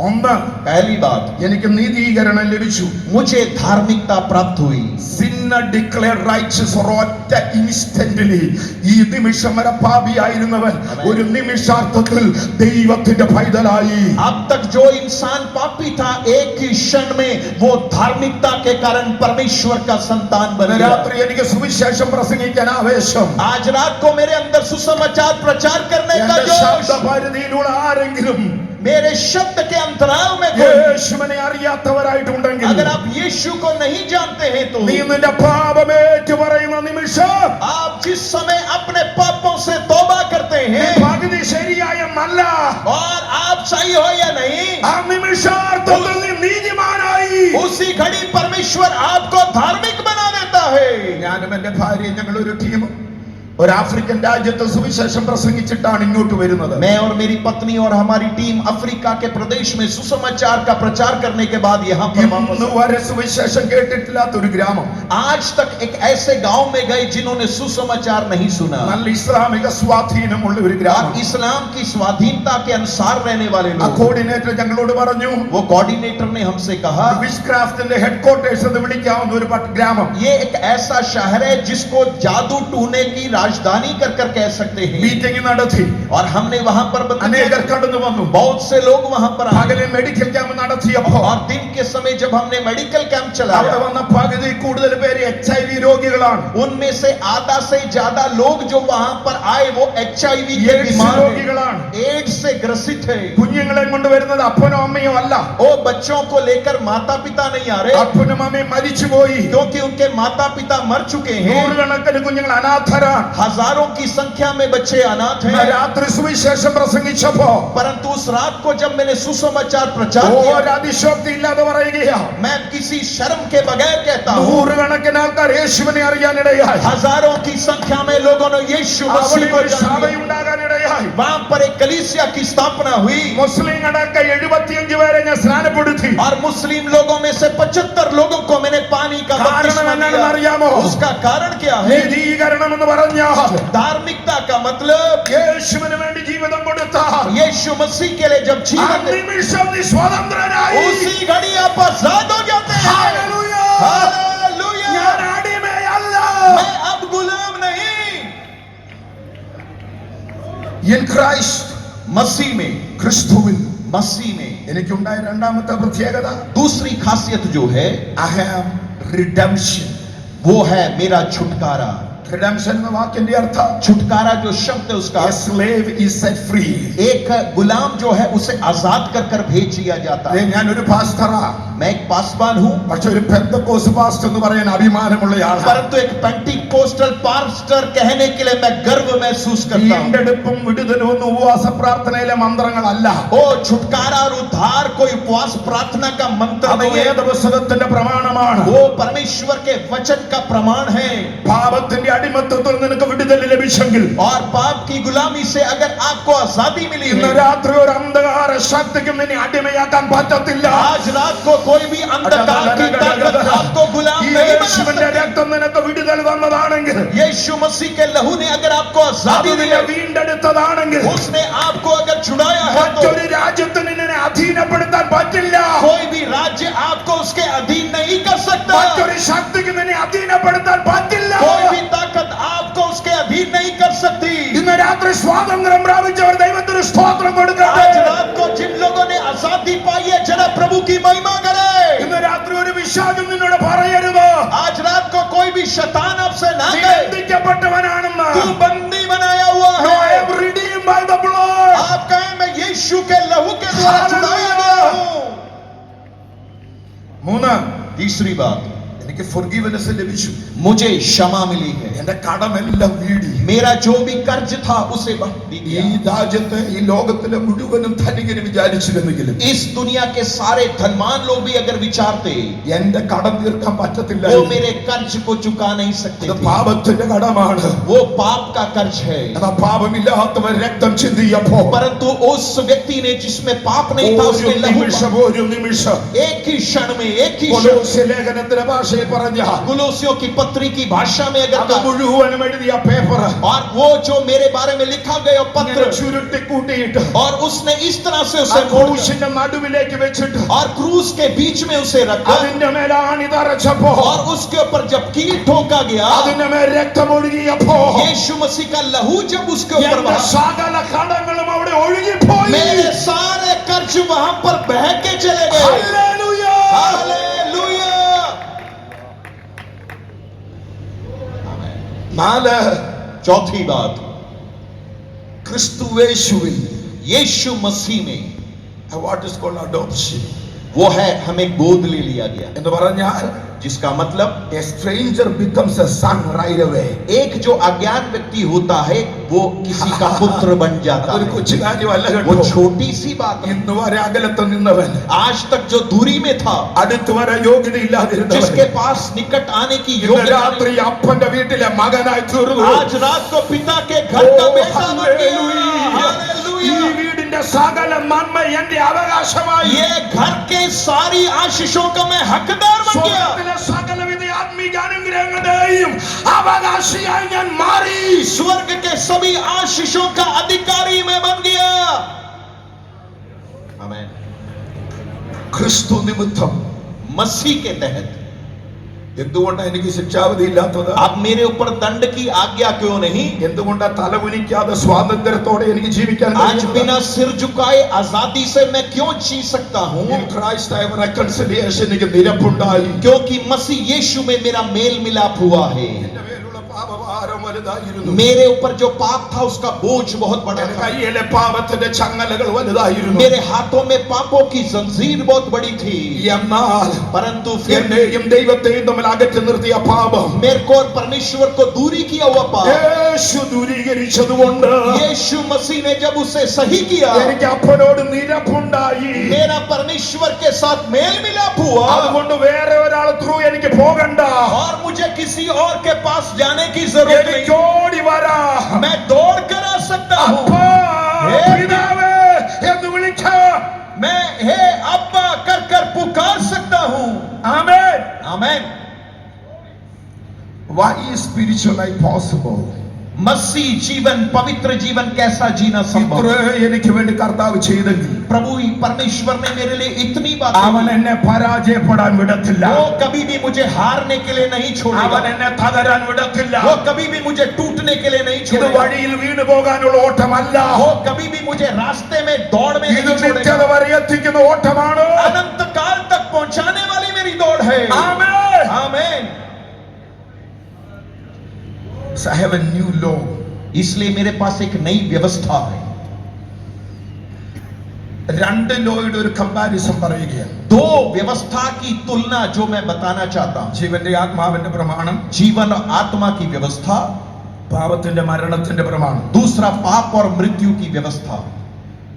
ഒന്ന്, पहली बात, എനിക്ക് നീതീകരണം ലഭിച്ചു. मुझे धार्मिकता प्राप्त हुई. Sinner declared righteous ഒരൊറ്റ ഇൻസ്റ്റന്റിലി. ഈ നിമിഷം വരെ പാപിയായിരുന്നവൻ ഒരു നിമിഷാർത്ഥത്തിൽ ദൈവത്തിന്റെ പൈതലായി. अब तक जो इंसान पापी था एक ही क्षण में वो धार्मिकता के कारण परमेश्वर का संतान बन गया. രാത്രി എനിക്ക് സുവിശേഷം പ്രസംഗിക്കാൻ ആവേശം. आज रात को मेरे अंदर सुसमाचार प्रचार करने का എന്റെ जोश. ശബ്ദപരിധിയിലുള്ള ആരെങ്കിലും मेरे शब्द के अंतराल में कोई, യേശുവിനെ അറിയാത്തവരായിട്ടുണ്ടെങ്കിൽ, अगर आप यीशु को नहीं जानते हैं तो നീ നിന്റെ പാപമേറ്റു പറയുന്ന നിമിഷം, आप जिस समय अपने पापों से तौबा करते നീ हैं പകുതി ശരിയായെന്നല്ല, और आप सही हो या नहीं, ആ നിമിഷാർത്ഥത്തിൽ നീ നീതിമാനായി. उसी घड़ी परमेश्वर आपको धार्मिक बना देता है. ഞാനും എന്റെ ഭാര്യയും ഞങ്ങൾ ഒരു ടീം ഒരു ആഫ്രിക്കൻ രാജ്യത്ത് സുവിശേഷം പ്രസംഗിച്ചിട്ടാണ് ഇങ്ങോട്ട് വരുന്നത്. मैं और मेरी पत्नी और हमारी टीम अफ्रीका के प्रदेश में सुसमाचार का प्रचार करने के बाद यहाँ पर वापस ഇന്ന് വരെ സുവിശേഷം കേട്ടിട്ടില്ലാത്ത ഒരു ഗ്രാമം, आज तक एक ऐसे गांव में गए जिन्होंने सुसमाचार नहीं सुना. നല്ല ഇസ്ലാമിക സ്വാധീനമുള്ള ഒരു और ഗ്രാമം. इस्लाम की स्वाधीनता के अनुसार रहने वाले ആ लोग. കോർഡിനേറ്റർ ഞങ്ങളോട് പറഞ്ഞു, वो कोऑर्डिनेटर ने हमसे कहा, വിഷ്ക്രാഫ്റ്റിന്റെ ഹെഡ്ക്വാർട്ടേഴ്സ് എന്ന് വിളിക്കാവുന്ന ഒരു ഗ്രാമം. ये एक ऐसा शहर है जिसको जादू टूने की राजधानी कर कर कह सकते हैं. മീറ്റിംഗ് നടത്തി, और हमने वहां पर बंद അനേകർ കടന്നു വന്നു. बहुत से लोग वहां पर आए. പകലെ മെഡിക്കൽ ക്യാമ്പ് നടത്തിയപ്പോ और दिन के समय जब हमने मेडिकल कैंप അവിടെ चलाया, വന്ന പകുതി കൂടുതൽ പേര് HIV രോഗികളാണ്. उनमें से आधा से ज्यादा लोग जो वहां पर आए वो HIV के AIDS बीमार हैं, രോഗികളാണ്. एड्स से ग्रसित है. കുഞ്ഞുങ്ങളെ കൊണ്ടുവരുന്നത് അപ്പനോ അമ്മയോ അല്ല, वो बच्चों को लेकर माता पिता नहीं आ रहे, അപ്പനും അമ്മയും മരിച്ചുപോയി. क्योंकि उनके माता पिता मर चुके हैं. നൂറുകണക്കിന് കുഞ്ഞുങ്ങൾ അനാഥരാണ്. हजारों की संख्या में बच्चे अनाथ ആ हैं. രാത്രി സുവിശേഷം പ്രസംഗിച്ചപ്പോ परंतु उस रात को जब मैंने सुसमाचार प्रचार किया, ഒരു അതിശോക്തി ഇല്ലാതെ പറയുകയാ, मैं किसी शर्म के बगैर कहता हूँ, നൂറുകണക്കിന് ആൾക്കാർ യേശുവിനെ അറിയാനിടയായി. हजारों की संख्या में लोगों ने यीशु അവിടെ मसीह को ഒരു जान लिया. സഭയുണ്ടാകാനിടയായി. वहां पर एक कलीसिया की स्थापना हुई. മുസ്ലിം അടക്കം 75 പേരെ ഞാൻ സ്നാനപ്പെടുത്തി. और मुस्लिम लोगों में से 75 लोगों को मैंने पानी का കാരണം बपतिस्मा എന്താണെന്ന് दिया. അറിയാമോ? उसका कारण क्या है? നീതീകരണം എന്ന് പറഞ്ഞാൽ धार्मिकता का मतलब യേശുവിന് വേണ്ടി ജീവിതം കൊടുത്താൽ यीशु मसीह के लिए जब ആ जीवन दे, നിമിഷം നീ സ്വതന്ത്രനായി. उसी घड़ी आप आजाद हो जाते हैं. ഹല്ലേലൂയ. हालेलुया. ഞാൻ അടിമയല്ല. मैं अब गुलाम नहीं. In Christ, मसीह में, ക്രിസ്തുവിൽ मसीह में എനിക്കുണ്ടായ രണ്ടാമത്തെ പ്രത്യേകത, दूसरी खासियत जो है I have redemption. वो है मेरा छुटकारा. Redemption എന്ന വാക്കിന്റെ അർത്ഥം छुटकारा जो शब्द है उसका, a slave is set free. एक गुलाम जो है उसे आजाद कर कर भेज दिया जाता है. ഞാൻ ഒരു പാസ്റ്ററാ, मैं एक पासवान हूँ, പക്ഷെ ഒരു പെന്തക്കോസ് പാസ്റ്റർ എന്ന് പറയാൻ അഭിമാനമുള്ളയാളാണ്. परंतु एक पेंटिकोस्टल पास्टर कहने के लिए मैं गर्व महसूस करता हूँ. വീണ്ടെടുപ്പും വിടുതലും ഒന്നും ഉപവാസ പ്രാർത്ഥനയിലെ മന്ത്രങ്ങളല്ല. ओ छुटकारा और उद्धार कोई उपवास प्रार्थना का मंत्र അത് नहीं है. വേദപുസ്തകത്തിന്റെ പ്രമാണമാണ്. वो परमेश्वर के वचन का प्रमाण है. പാപത്തിന്റെ അടിമത്തത്തിൽ നിനക്ക് വിടുതൽ ലഭിച്ചെങ്കിൽ, और पाप की गुलामी से अगर आपको आजादी मिली ഇന്ന് है, രാത്രി ഒരു അന്ധകാര ശക്തിക്കും നിന്നെ അടിമയാക്കാൻ പറ്റത്തില്ല. आज रात को कोई भी अंधकार की ताकत आपको गुलाम ഈ नहीं बना യേശുവിന്റെ सकती. രക്തം നിനക്ക് വിടുതൽ തന്നതാണെങ്കിൽ, यीशु मसीह के लहू ने अगर आपको അത് आजादी दी നിന്നെ है, വീണ്ടെടുത്തതാണെങ്കിൽ, उसने आपको अगर छुड़ाया है, तो മറ്റൊരു രാജ്യത്തിന് നിന്നെ അധീനപ്പെടുത്താൻ പറ്റില്ല. कोई भी राज्य आपको उसके अधीन नहीं कर सकता. മറ്റൊരു ശക്തിക്ക് നിന്നെ അധീനപ്പെടുത്താൻ പറ്റില്ല. कोई भी ताकत आपको उसके अधीन नहीं कर सकती. ഇന്ന് രാത്രി സ്വാതന്ത്ര്യം പ്രാപിച്ചവർ ദൈവത്തിന് സ്തോത്രം കൊടുക്കട്ടെ. आज रात को जिन लोगों ने आजादी पाई है, जरा प्रभु की महिमा करे. ഇന്ന് രാത്രി ഒരു വിശ്വാസം നിന്നോട് നിങ്ങളോട് പറയരുത് आज रात को कोई भी शैतान आपसे ना നീ कहे ബന്ധിക്കപ്പെട്ടവനാണെന്ന്. तू बंदी बनाया हुआ No, I है। am redeemed by the blood. आप कहें मैं यीशु के लहू के द्वारा छुड़ाया गया हूं। മൂന്ന്, तीसरी बात, എനിക്ക് forgiveness ലഭിച്ചു. मुझे क्षमा मिली है। എന്റെ കടമെല്ലാം വീടി. मेरा जो भी कर्ज था उसे बंद ഈ दिया। രാജ്യത്തെ ഈ ലോകത്തിലെ മുഴുവനും ധനികന് വിചാരിച്ചിരുന്നെങ്കിലും इस दुनिया के सारे धनवान लोग भी अगर विचारते എന്റെ കടം തീർക്കാൻ പറ്റത്തില്ല. वो मेरे कर्ज को चुका नहीं सकते ഇത് थे। പാപത്തിന്റെ കടമാണ്. वो पाप का कर्ज है। എന്നാ പാപമില്ലാത്തവൻ രക്തം ചിന്തിയപ്പോ परंतु उस व्यक्ति ने जिसमें पाप नहीं था ഒരു उसने लहू നിമിഷം ഒരു നിമിഷം एक ही क्षण में एक ही क्षण കൊലോസ്യ ലേഖനത്തിന്റെ ഭാഷയിൽ പറഞ്ഞ कुलोसियों की पत्री की भाषा में अगर അത് മുഴുവനും എഴുതിയ പേപ്പർ और वो जो मेरे बारे में लिखा गया पत्र ചുരുട്ടി കൂട്ടിയിട്ട് और उसने इस तरह से ആ उसे ക്രൂശിന്റെ നടുവിലേക്ക് വെച്ചിട്ട് और क्रूस के बीच में उसे रखा അതിന്റെ മേൽ ആണി തറച്ചപ്പോ और उसके ऊपर जब कील ठोका गया അതിന്റെ മേൽ രക്തം ഒഴുകിയപ്പോ यीशु मसीह का लहू जब उसके ऊपर എന്റെ बहा സകല കടങ്ങളും അവിടെ ഒഴുകിപ്പോയി. मेरे सारे कर्ज वहां पर बह के चले गए। ഹല്ലേലൂയ. हालेलुया। നാല്, चौथी बात, ക്രിസ്തുവേശുവിൽ यीशु मसीह में വാട്ട് ഈസ് കോൾഡ് അഡോപ്ഷൻ वो है हमें गोद ले लिया गया, എന്ന് പറഞ്ഞാൽ जिसका मतलब a stranger becomes a son right away. एक जो अज्ञान व्यक्ति होता है वो किसी का पुत्र बन जाता അതൊരു है। കൊച്ചു കാര്യമല്ല वो കേട്ടോ. छोटी सी बात है। ഇന്ന് വരെ അകലത്ത് നിന്നവൻ, आज तक जो दूरी में था, അടുത്ത് വരെ യോഗ്യതയില്ലാതിരുന്നവൻ जिसके पास निकट आने की ഇന്ന് योग्यता രാത്രി नहीं, അപ്പന്റെ വീട്ടിലെ മകനായി തീർന്നു. आज रात को पिता के घर का बेटा बन गया। ഈ हालेलुया। വീടിന്റെ സകല നന്മ എന്റെ അവകാശമായി. ये घर के सारी आशीषों का मैं हकदार बन गया। സ്വർഗ്ഗത്തിലെ സകലവിധ ആത്മീക അനുഗ്രഹങ്ങളുടെയും അവകാശിയായി ഞാൻ മാറി. स्वर्ग के सभी आशीषों का अधिकारी मैं बन गया। आमीन। ക്രിസ്തു നിമിത്തം मसीह के तहत എന്തുകൊണ്ടാണ് എനിക്ക് ശിക്ഷാവിധി ഇല്ലാത്തത്? अब मेरे ऊपर दंड की आज्ञा क्यों नहीं? എന്തുകൊണ്ടാ തലകുനിക്കാതെ സ്വാതന്ത്ര്യത്തോടെ എനിക്ക് ജീവിക്കാൻ आज കഴിയുന്നത്? बिना सिर झुकाए आजादी से मैं क्यों जी सकता हूँ? In Christ I have reconciliation. എനിക്ക് നിരപ്പുണ്ടായി. क्योंकि मसीह यीशु में मेरा मेल मिलाप हुआ है। എന്റെ മേലുള്ള പാപഭാരം വലുതായിരുന്നു. मेरे ऊपर जो पाप था उसका बोझ बहुत बड़ा എന്റെ था। കയ്യിലെ പാപത്തിന്റെ ചങ്ങലകൾ വലുതായിരുന്നു. मेरे हाथों में पापों की जंजीर बहुत बड़ी थी। എന്നാൽ परंतु फिर എന്നെയും ദൈവത്തെയും തമ്മിൽ അകറ്റി നിർത്തിയ പാപം मेरे को और परमेश्वर को दूरी किया हुआ पाप യേശു ദൂരീകരിച്ചതുകൊണ്ട് यीशु मसीह ने जब उसे सही किया, എനിക്ക് അപ്പനോട് നിരപ്പുണ്ടായി. मेरा परमेश्वर के साथ मेल मिलाप हुआ അതുകൊണ്ട് വേറെ ഒരാൾ ത്രൂ എനിക്ക് പോകണ്ട. और मुझे किसी और के पास जाने की जरूरत नहीं। എനിക്ക് ഓടി വരാം. मैं दौड़ कर आ सकता हूँ। അപ്പാ, പിതാവേ എന്ന് വിളിക്കാം. मैं हे अब्बा कर कर पुकार सकता हूँ। ആമേൻ. आमीन। Why is spiritual life possible? मसीह जीवन, पवित्र जीवन कैसा जीना संभव? ഇത്രേ എനിക്ക് വേണ്ടി കർത്താവ് ചെയ്തെങ്കിൽ प्रभु ही परमेश्वर ने मेरे लिए इतनी बात അവൻ എന്നെ പരാജയപ്പെടാൻ വിടത്തില്ല. वो कभी भी मुझे हारने के लिए नहीं അവൻ छोड़ेगा। എന്നെ തകരാൻ വിടത്തില്ല. वो कभी भी मुझे टूटने के लिए नहीं ഇത് छोड़ेगा। വഴിയിൽ വീണു പോകാനുള്ള ഓട്ടമല്ല. वो कभी भी मुझे रास्ते में दौड़ में ഇത് नहीं छोड़ेगा। നിത്യത വരെ എത്തിക്കുന്ന ഓട്ടമാണ്. अनंत काल तक पहुंचाने वाली मेरी दौड़ है। ആമേൻ. आमीन। So I have a new law. इसलिए मेरे पास एक नई व्यवस्था है। രണ്ട് ലോയുടെ ഒരു കമ്പാരിസൺ പറയുകയാണ്. दो व्यवस्था की तुलना जो मैं बताना चाहता हूं। ജീവന്റെ ആത്മാവിന്റെ പ്രമാണം, जीवन और आत्मा की व्यवस्था, പാപത്തിന്റെ മരണത്തിന്റെ പ്രമാണം. दूसरा पाप और मृत्यु की व्यवस्था।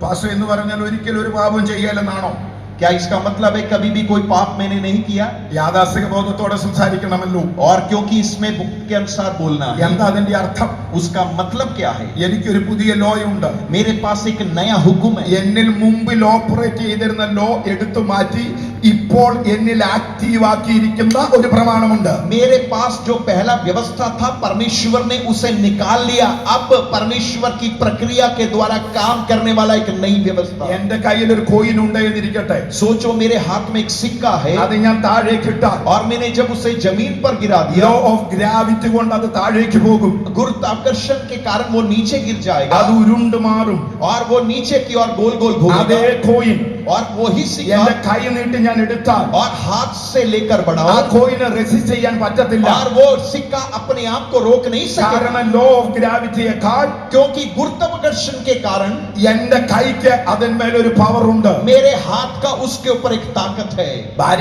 പാസ്റ്റർ എന്ന് പറഞ്ഞാൽ ഒരിക്കലും ഒരു പാപം ചെയ്യാലെന്നാണോ? क्या इसका मतलब है कभी भी कोई पाप मैंने नहीं किया? യാഥാസ്ഥിക ബോധത്തോടെ സംസാരിക്കണമല്ലോ. और क्योंकि इसमें बुक के अनुसार बोलना है, എന്താ അതിന്റെ അർത്ഥം? उसका मतलब क्या है? എനിക്കൊരു പുതിയ ലോ ഉണ്ട്. मेरे पास एक नया हुक्म है। എന്നിൽ മുമ്പിൽ ഓപ്പറേറ്റ് ചെയ്തിരുന്ന ലോ എടുത്തു മാറ്റി ഇപ്പോൾ എന്നിൽ ആക്റ്റീവ് ആക്കിയിരിക്കുന്ന ഒരു പ്രമാണമുണ്ട്. मेरे पास जो पहला व्यवस्था था परमेश्वर ने उसे निकाल लिया। अब परमेश्वर की प्रक्रिया के द्वारा काम करने वाला एक नई व्यवस्था। എന്റെ കയ്യിൽ ഒരു കോയിൻ ഉണ്ട് എന്നിരിക്കട്ടെ. सोचो मेरे हाथ में एक सिक्का है അത് ഞാൻ താഴേക്ക് ഇട്ടാൽ और मैंने जब उसे जमीन पर गिरा दिया, ലോ ഓഫ് ഗ്രാവിറ്റി കൊണ്ട് അത് താഴേക്ക് പോകും. गुरुत्वाकर्षण के कारण वो नीचे गिर जाएगा അത് ഉരുണ്ട് മാറും. और वो नीचे की ओर गोल गोल അതേ घूमेगा। കോയിൻ और वही सिक्का എന്റെ കൈ നീട്ടി ഞാൻ എടുത്താൽ और हाथ से लेकर ആ बढ़ाओ കോയിനെ റെസിസ്റ്റ് ചെയ്യാൻ പറ്റത്തില്ല. और वो सिक्का अपने आप को रोक नहीं सकेगा, കാരണം ലോ ഓഫ് ഗ്രാവിറ്റിയേക്കാൾ क्योंकि गुरुत्वाकर्षण के कारण എന്റെ കൈക്ക് അതിന്മേൽ ഒരു പവർ ഉണ്ട്. मेरे हाथ का उसके ऊपर एक ताकत है।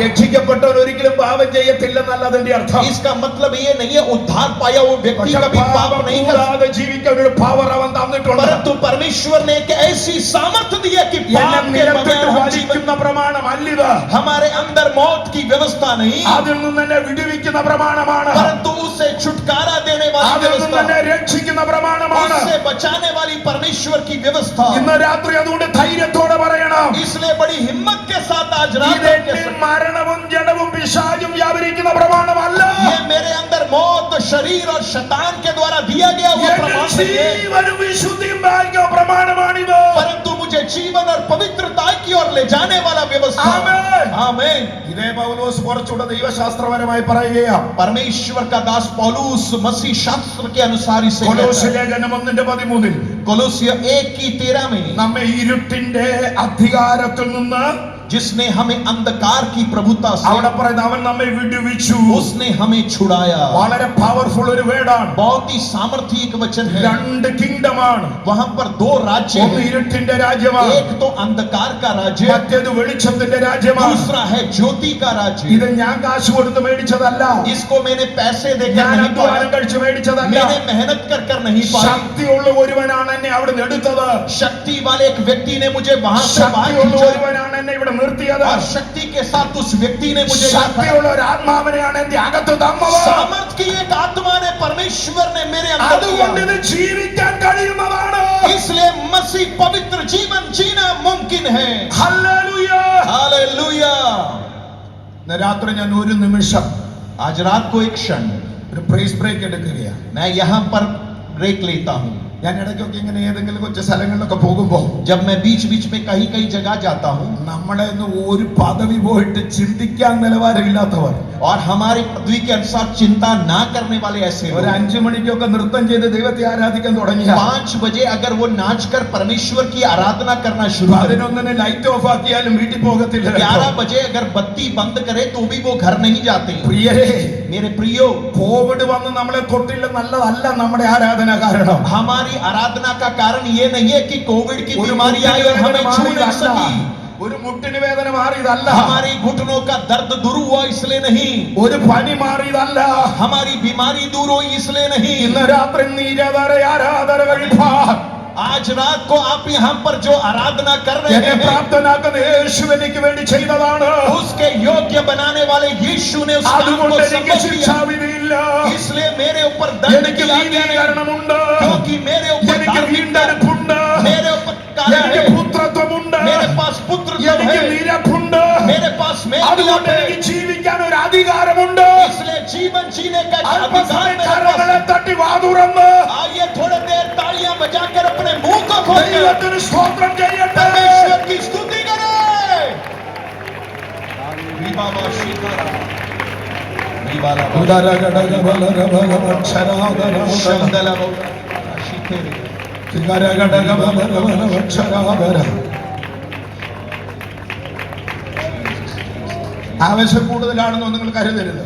രക്ഷിക്കപ്പെട്ടവർ ഒരിക്കലും പാപം ചെയ്യത്തില്ലെന്നല്ല അതിന്റെ അർത്ഥം. इसका मतलब ये नहीं है उद्धार पाया वो व्यक्ति പക്ഷേ कभी पाप പാപം नहीं कर, കൂടാതെ ജീവിക്കാൻ ഒരു പവർ അവൻ തന്നിട്ടുണ്ട്. परंतु परमेश्वर ने एक ऐसी सामर्थ्य दी है कि എന്നെ पाप के നിലത്തിട്ട് बगैर हम जीवन, വലിക്കുന്ന പ്രമാണമല്ലിത്. हमारे अंदर मौत की व्यवस्था नहीं, അതിൽ നിന്ന് എന്നെ വിടുവിക്കുന്ന പ്രമാണമാണ്. परंतु उससे छुटकारा देने वाली അതിൽ നിന്ന് व्यवस्था, എന്നെ രക്ഷിക്കുന്ന പ്രമാണമാണ്. उससे बचाने वाली परमेश्वर की व्यवस्था। ഇന്ന് രാത്രി അതുകൊണ്ട് ധൈര്യത്തോടെ പറയണം, इसलिए बड़ी हिम्मत के साथ आज रात ഇത് എന്നിൽ മരണവും ജഡവും പിശാചും വ്യാപരിക്കുന്ന പ്രമാണമല്ല. ये मेरे अंदर मौत, शरीर और शैतान के द्वारा दिया गया वो എന്നിൽ प्रमाण नहीं है, ജീവനും വിശുദ്ധിയും നൽകിയ പ്രമാണമാണിത്. परंतु मुझे जीवन और पवित्रता की ओर ले जाने वाला व्यवस्था। आमेन। आमेन। ഇതേ പൗലോസ് കുറച്ചുകൂടെ ദൈവശാസ്ത്രപരമായി പറയുകയാണ്. परमेश्वर का दास पौलुस मसीह शास्त्र के अनुसार इसे കൊലോസ്യ कहता है। ലേഖനം 1:13 कोलोसिय 1:13 में നമ്മെ ഇരുട്ടിന്റെ അധികാരത്തിൽ നിന്ന് जिसने हमें अंधकार की प्रभुता से, അവിടെ പറയുന്നത് അവൻ നമ്മെ വിടുവിച്ചു. उसने हमें छुड़ाया। വളരെ പവർഫുൾ ഒരു വേർഡാണ്. बहुत ही सामर्थ्य एक वचन है। രണ്ട് കിങ്ഡമാണ്. वहां पर दो राज्य ഒന്ന് हैं, ഇരുട്ടിന്റെ രാജ്യമാണ്, एक तो अंधकार का राज्य, മറ്റേത് വെളിച്ചത്തിന്റെ രാജ്യമാണ്. दूसरा है ज्योति का राज्य। ഇത് ഞാൻ കാശ് കൊടുത്ത് മേടിച്ചതല്ല, इसको मैंने पैसे देकर ഞാൻ नहीं पाया, അധ്വാനം കഴിച്ച് മേടിച്ചതല്ല. मैंने मेहनत कर नहीं पाई। ശക്തിയുള്ള ഒരുവനാണ് എന്നെ അവിടെ നിന്ന് എടുത്തത്. शक्ति वाले एक व्यक्ति ने मुझे वहां से बाहर ശക്തിയുള്ള खींचा ഒരുവനാണ് എന്നെ ഇവിടെ നിർത്തിയത്. और शक्ति के साथ उस व्यक्ति ने मुझे ശക്തിയുള്ള ഒരു ആത്മാവിനെയാണ് എന്റെ അകത്ത് തന്നത്. सामर्थ की एक आत्मा ने, परमेश्वर ने मेरे अंदर അതുകൊണ്ട് दिया। ഇത് ജീവിക്കാൻ കഴിയുന്നതാണ്. इसलिए मसीह पवित्र जीवन जीना मुमकिन है। ഹല്ലേലൂയ. हालेलुया। ഇന്ന് രാത്രി ഞാൻ ഒരു നിമിഷം आज रात को एक क्षण ഒരു പ്രൈസ് ബ്രേക്ക് എടുക്കുകയാണ്. मैं यहाँ पर ब्रेक लेता हूँ। ഞാൻ ഇടയ്ക്കൊക്കെ ഇങ്ങനെ ഏതെങ്കിലും കൊച്ചു സ്ഥലങ്ങളിലൊക്കെ പോകുമ്പോ जब मैं बीच बीच में कहीं कहीं जगह जाता हूँ നമ്മളെ ഒന്നും ഒരു പദവി പോയിട്ട് ചിന്തിക്കാൻ നിലവാരമില്ലാത്തവർ और हमारे पदवी के अनुसार चिंता ना करने वाले ऐसे ഒരു लोग, 5 മണിക്കൊക്കെ നൃത്തം ചെയ്ത് ദൈവത്തെ ആരാധിക്കാൻ തുടങ്ങിയ 5 बजे अगर वो नाच कर परमेश्वर की आराधना करना शुरू करें, 11 ലൈറ്റ് ഓഫ് ആക്കിയാലും വീട്ടിൽ പോകത്തില്ല. 11 बजे अगर बत्ती बंद करे तो भी वो घर नहीं जाते। പ്രിയരേ, मेरे प्रियो, കോവിഡ് വന്ന് നമ്മളെ തൊട്ടില്ല നല്ലതല്ല നമ്മുടെ ആരാധന കാരണം. हमारी आराधना का कारण ये नहीं है कि कोविड की ഒരു बीमारी आई और हमें छू नहीं മുട്ടിന് सकी। ഒരു മുട്ടിന് വേദന മാറിയതല്ല, हमारी घुटनों का दर्द दूर हुआ इसलिए नहीं, ഒരു പനി മാറിയതല്ല, हमारी बीमारी दूर हुई इसलिए नहीं। ഇന്ന് രാത്രി നീരതര ആരാധന കഴിപ്പാൻ आज रात को आप यहाँ पर जो आराधना कर रहे എന്നെ हैं, പ്രാപ്തനാക്കുന്ന യേശു എനിക്ക് വേണ്ടി ചെയ്തതാണ്. उसके योग्य बनाने वाले यीशु ने उस काम അതുകൊണ്ട് को എനിക്ക് संभव किया। ശിക്ഷാവിധിയില്ല, इसलिए मेरे ऊपर दंड എനിക്ക് की आज्ञा नहीं, നീതീകരണമുണ്ട്, क्योंकि मेरे ऊपर എനിക്ക് धार्मिकता, വീണ്ടെടുപ്പുണ്ട്, मेरे ऊपर काया എനിക്ക് है, പുത്രത്വമുണ്ട്, मेरे पास पुत्रत्व എനിക്ക് है, നിരപ്പുണ്ട്. मेरे पास അതുകൊണ്ട് मेल എനിക്ക് है। ജീവിക്കാൻ ഒരു അധികാരമുണ്ട്. इसलिए जीवन जीने का एक अधिकार അല്പസമയം मेरे കരങ്ങളെ पास। തട്ടി വാതുറന്ന് आइए थोड़ी देर तालियां बजाकर अपने मुंह को खोल ദൈവത്തിന് സ്തോത്രം ചെയ്യട്ടെ. परमेश्वर की स्तुति करें। रिबाबा शीतरा, रिबाला शंदला बोला, शीतेरे। ആവേശം കൂടുതലാണെന്നോ നിങ്ങൾ കരുതരുത്.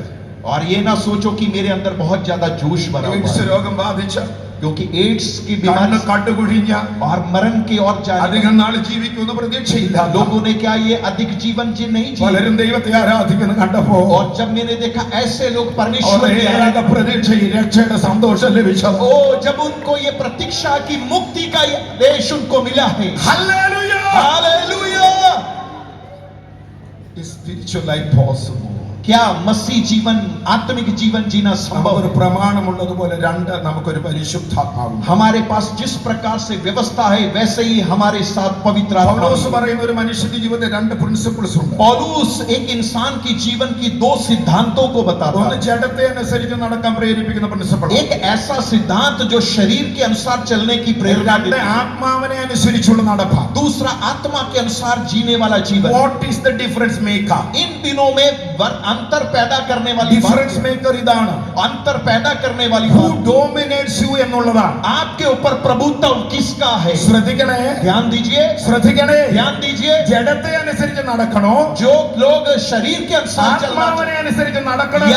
और ये ना सोचो कि मेरे अंदर बहुत ज्यादा जोश भरा हुआ എയ്ഡ്സ് है, രോഗം ബാധിച്ച क्योंकि एड्स की കണ്ണ് बीमारी കണ്ടുകുഴിഞ്ഞ और मरण की ओर जाने അധികം നാൾ ജീവിക്കുമെന്ന് പ്രതീക്ഷയില്ല. लोगों ने क्या ये अधिक जीवन जी नहीं जी। പലരും ദൈവത്തെ ആരാധിക്കുന്നു കണ്ടപ്പോ और जब मैंने देखा ऐसे लोग परमेश्वर അവരുടെ की ഏക പ്രതീക്ഷയിൽ രക്ഷയുടെ സന്തോഷം ലഭിച്ചത്. ओ जब उनको ये प्रतीक्षा की मुक्ति का ये देश उनको मिला है। Hallelujah. Hallelujah. Is spiritual life possible? क्या मसीह जीवन, आत्मिक जीवन जीना संभव നമുക്കൊരു है? പ്രമാണമുള്ളതുപോലെ രണ്ട് നമുക്കൊരു പരിശുദ്ധാത്മാവുണ്ട്. हमारे पास जिस प्रकार से व्यवस्था है वैसे ही हमारे साथ पवित्र आत्मा പൗലോസ് है। പറയുന്ന ഒരു മനുഷ്യന്റെ ജീവിതത്തിൽ രണ്ട് പ്രിൻസിപ്പിൾസ് ഉണ്ട്. पौलुस एक इंसान की जीवन की 2 सिद्धांतों को बताता ഒന്ന് है। ജഡത്തെ അനുസരിച്ച് നടക്കാൻ പ്രേരിപ്പിക്കുന്ന പ്രിൻസിപ്പിൾ, एक ऐसा सिद्धांत जो शरीर के अनुसार चलने की प्रेरणा രണ്ട് देता है। ആത്മാവിനെ അനുസരിച്ചുള്ള നടപ്പാണ്. दूसरा आत्मा के अनुसार जीने वाला जीवन। What is the difference maker? इन दिनों में अंतर पैदा करने वाली बात, ഡിഫറൻസ് മേക്കർ ഇതാണ്. अंतर पैदा करने वाली ഹു बात, ഡോമിനേറ്റ്സ് യു എന്നുള്ളതാണ്. आपके ऊपर प्रभुत्व किसका है? ശ്രദ്ധിക്കണേ, ध्यान दीजिए, ശ്രദ്ധിക്കണേ. ध्यान दीजिए। ജഡത്തെ അനുസരിച്ച് നടക്കണോ, जो लोग शरीर के अनुसार चलना ആത്മാവിനെ അനുസരിച്ച് നടക്കണോ,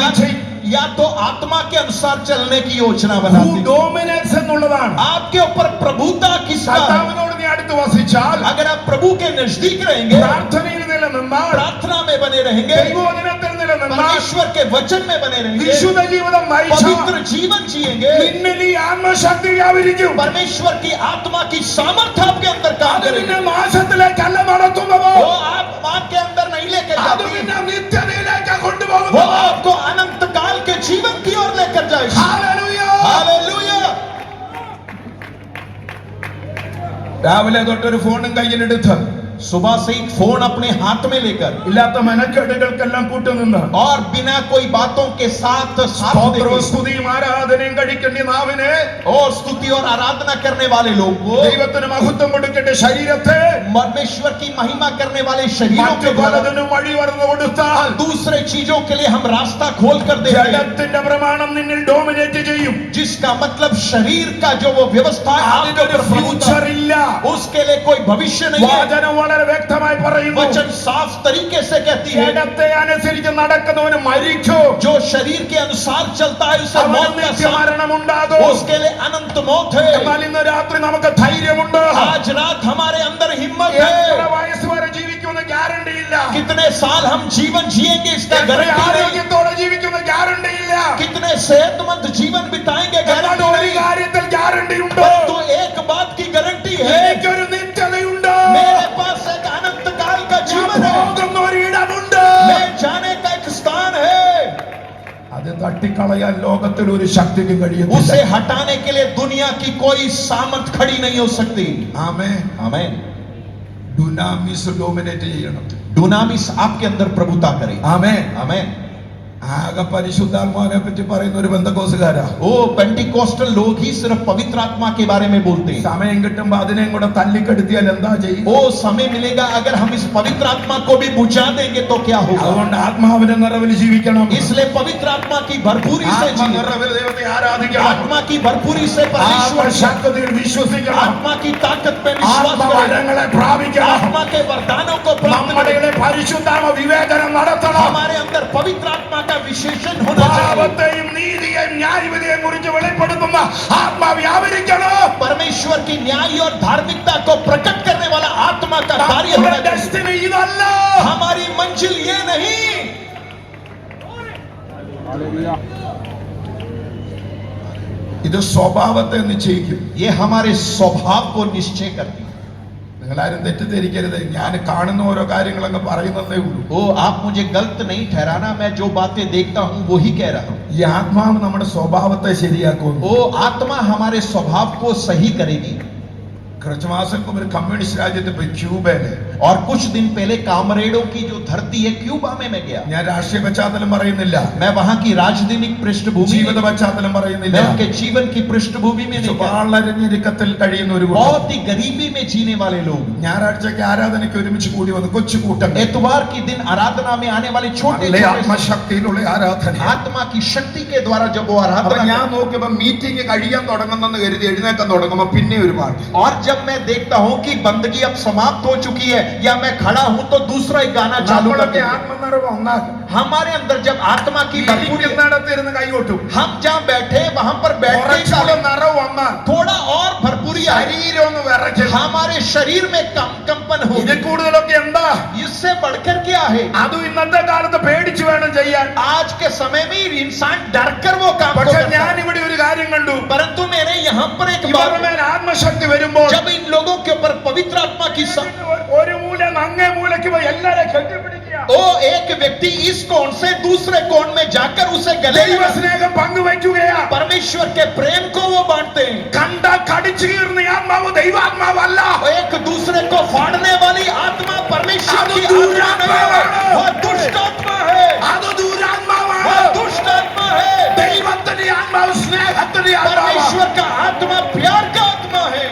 या तो आत्मा के अनुसार चलने की योजना ഹു बनाते हैं। ഡോമിനേറ്റ്സ് എന്നുള്ളതാണ്. आपके ऊपर प्रभुता किसका है? കർത്താവിനോട് നീ അടുത്ത് വസിച്ചാൽ, अगर आप प्रभु के नजदीक रहेंगे, പ്രാർത്ഥനയിൽ നിലനിന്നാൽ, प्रार्थना में बने रहेंगे, ദൈവവചനത്തിൽ നിലനിന്നാൽ, परमेश्वर के वचन में बने रहेंगे, വിശുദ്ധ ജീവിതം നയിച്ചാൽ, पवित्र जीवन जिएंगे, നിന്നിൽ ഈ ആത്മശക്തി വ്യാപരിക്കും. परमेश्वर की आत्मा की सामर्थ्य आपके अंदर काम അത് करेगी। നിന്നെ നാശത്തിലേക്കല്ല നടത്തുന്നത്, वो आपके अंदर नहीं लेकर അത് जाती है, നിന്നെ നിത്യതയിലേക്ക് वो കൊണ്ടുപോകുന്നത്. आपको अनंत काल के जीवन की ओर लेकर जाएगी। ഹല്ലേലൂയ. हालेलुया। രാവിലെ തൊട്ടൊരു ഫോണും കയ്യിലെടുത്ത് सुबह से ही फोन अपने हाथ में लेकर ഇല്ലാത്ത മെനക്കെടുകൾക്കെല്ലാം കൂട്ടുനിന്ന് और बिना कोई बातों के साथ സ്തോത്രവും സ്തുതിയും ആരാധനയും കഴിക്കേണ്ട നാവിനെ, और स्तुति और आराधना करने वाले लोग को, ദൈവത്തിന് മഹത്വം കൊടുക്കേണ്ട ശരീരത്തെ परमेश्वर की महिमा करने वाले शरीरों മറ്റു के द्वारा പലതിനും വഴി വന്നു കൊടുത്താൽ दूसरे चीजों के लिए हम रास्ता खोल कर देते हैं, ജഡത്തിന്റെ പ്രമാണം നിന്നിൽ ഡോമിനേറ്റ് ചെയ്യും. जिसका मतलब शरीर का जो वो व्यवस्था है, आपके അതിനൊരു ऊपर प्रभुत्व ഫ്യൂച്ചർ है, ഇല്ല. उसके लिए कोई भविष्य नहीं है। വചനം വളരെ വ്യക്തമായി പറയുന്നു, वचन साफ तरीके से कहती है, ജഡത്തെ അനുസരിച്ച് നടക്കുന്നവന് മരിക്കും, जो शरीर के अनुसार चलता है उसे അവന് मौत का साथ, നിത്യമരണം ഉണ്ടാകും. उसके लिए अनंत मौत है। എന്നാൽ ഇന്ന് രാത്രി നമുക്ക് ധൈര്യമുണ്ട്. आज रात हमारे अंदर हिम्मत എത്ര है। വയസ്സ് വരെ ജീവിക്കുമെന്ന് ഗ്യാരണ്ടി ഇല്ല, कितने साल हम जीवन जिएंगे इसका എത്ര गारंटी नहीं। ആരോഗ്യത്തോടെ ജീവിക്കുന്ന ഗ്യാരണ്ടി ഇല്ല. कितने सेहतमंद जीवन बिताएंगे എന്നാൽ गारंटी ഒരു नहीं। കാര്യത്തിൽ ഗ്യാരണ്ടി ഉണ്ട്, परंतु एक बात की गारंटी है, എനിക്കൊരു നിത്യതയുണ്ട്, मेरे पास एक अनंत काल का ഞാൻ जीवन है, പോകുന്ന ഒരിടമുണ്ട്. मैं जाने का एक स्थान है। അത് തട്ടിക്കളയാൻ ലോകത്തിൽ ഒരു ശക്തിക്കും കഴിയത്തില്ല. उसे हटाने के लिए दुनिया की कोई सामर्थ खड़ी नहीं हो सकती। ആമേൻ. आमीन। ഡുനാമിസ് ഡോമിനേറ്റ് ചെയ്യണം. डुनामिस आपके अंदर प्रभुता करे। ആമേൻ. आमीन। ആകെ പരിശുദ്ധാത്മാവിനെ പറ്റി പറയുന്ന ഒരു ബന്ധക്കോസുകാരാ. वो पेंटिकोस्टल लोग ही सिर्फ पवित्र आत्मा के बारे में बोलते हैं। സമയം കിട്ടുമ്പോ അതിനെയും കൂടെ തല്ലിക്കെടുത്തിയാൽ എന്താ ചെയ്യും? वो समय मिलेगा अगर हम इस पवित्र आत्मा को भी बुझा देंगे तो क्या होगा? അതുകൊണ്ട് ആത്മാവിന്റെ നിറവിൽ ജീവിക്കണം. इसलिए पवित्र आत्मा की भरपूरी से जिए, ആത്മനിറവിൽ ദൈവത്തെ ആരാധിക്കണം. आत्मा की भरपूरी से परमेश्वर की, ആത്മശക്തിയിൽ വിശ്വസിക്കണം. आत्मा की ताकत पे विश्वास करें, ആത്മവരങ്ങളെ പ്രാപിക്കണം. आत्मा के वरदानों को प्राप्त നമ്മുടെ करें। പരിശുദ്ധാത്മ വിവേചനം നടത്തണം. हमारे अंदर पवित्र आत्मा का विशेषण होना चाहिए। പാപത്തെയും നീതിയെയും ന്യായവിധിയെയും കുറിച്ച് വെളിപ്പെടുത്തുന്ന ആത്മാ വ്യാപരിക്കണം. परमेश्वर की न्याय और धार्मिकता को प्रकट करने वाला आत्मा का कार्य होना നമ്മുടെ चाहिए। destiny ഇതല്ല. हमारी मंजिल ये नहीं। ഇത് സ്വഭാവത്തെ നിശ്ചയിക്കും. ये हमारे स्वभाव को निश्चय करती है। നിങ്ങളാരും തെറ്റിദ്ധരിക്കരുത്, ഞാൻ കാണുന്ന ഓരോ കാര്യങ്ങൾ അങ്ങ് പറയുന്നതേ ഉള്ളൂ. ओ आप मुझे गलत नहीं ठहराना, मैं जो बातें देखता हूँ वो ही कह रहा हूँ। ഈ ആത്മാവ് നമ്മുടെ സ്വഭാവത്തെ ശരിയാക്കും. वो आत्मा हमारे स्वभाव को सही करेगी। കുറച്ച് മാസം മുമ്പ് കമ്മ്യൂണിസ്റ്റ് രാജ്യത്ത് പോയി, ക്യൂബയില്. और कुछ दिन पहले कामरेडों की जो धरती है क्यूबा में मैं गया। ഞാൻ രാഷ്ട്രീയ പശ്ചാത്തലം പറയുന്നില്ല, मैं वहां की राजनीतिक पृष्ठभूमि, ജീവിത പശ്ചാത്തലം പറയുന്നില്ല. मैं उनके जीवन की पृष्ठभूमि में नहीं गया। വളരെ ഞെരുക്കത്തിൽ കഴിയുന്ന ഒരു കൂട്ടം. बहुत ही गरीबी में जीने वाले लोग ഞായറാഴ്ചക്ക് ആരാധനയ്ക്ക് ഒരുമിച്ച് കൂടി വന്ന് കൊച്ചു കൂട്ടം. एतवार के दिन आराधना में आने वाले छोटे നല്ല छोटे ആത്മശക്തിയിലുള്ള ആരാധന. आत्मा की शक्ति के द्वारा जब वो അപ്പൊ आराधना ഞാൻ നോക്കിയപ്പോ മീറ്റിംഗ് കഴിയാൻ തുടങ്ങുന്നെന്ന് കരുതി എഴുന്നേക്കാൻ തുടങ്ങുമ്പോ പിന്നെ ഒരു പാട്ട്. और जब मैं देखता हूं कि बंदगी अब समाप्त हो चुकी है या मैं खड़ा हूं तो दूसरा एक गाना चालू कर നമ്മളൊക്കെ देते हैं। ആത്മനിറവ് ഒന്നാകും. हमारे अंदर जब आत्मा की भरपूरी, ഇരിക്കുന്നിടത്തിരുന്ന് കൈകൊട്ടും. हम जहां बैठे वहां पर बैठ के കുറച്ചുകൂടെ നിറവ് വന്നാൽ थोड़ा और भरपूरी आए, ശരീരം ഒന്ന് വിറയ്ക്കും. हमारे शरीर में कंपन हो। ഇതിൽ കൂടുതലൊക്കെ എന്താ? इससे बढ़कर क्या है? അതും ഇന്നത്തെ കാലത്ത് പേടിച്ചു വേണം ചെയ്യാൻ. आज के समय में इंसान डर कर वो काम को പക്ഷെ करता ഞാൻ है। ഇവിടെ ഒരു കാര്യം കണ്ടു. परंतु मैंने यहाँ पर एक ഇവരുടെ बात, മേൽ ആത്മശക്തി വരുമ്പോൾ जब इन लोगों के ऊपर पवित्र आत्मा की ഒരു മൂല അങ്ങേ മൂലയ്ക്ക് പോയി എല്ലാരെ കെട്ടിപ്പിടിക്കുക. वो एक व्यक्ति इस कोण से दूसरे कोण में जाकर उसे गले ദൈവ സ്നേഹം പങ്കുവയ്ക്കുകയാ. परमेश्वर के प्रेम को वो बांटते हैं। കണ്ട കടിച്ചു കീറുന്ന ആത്മാവ് ദൈവാത്മാവല്ല. एक दूसरे को फाड़ने वाली आत्मा परमेश्वर की അത് आत्मा नहीं है, वो दुष्ट आत्मा है, അത് ദുരാത്മാവാണ്. वो दुष्ट आत्मा है। ദൈവത്തിന്റെ ആത്മാവ് സ്നേഹത്തിന്റെ ആത്മാവ്. परमेश्वर का आत्मा प्यार का आत्मा है।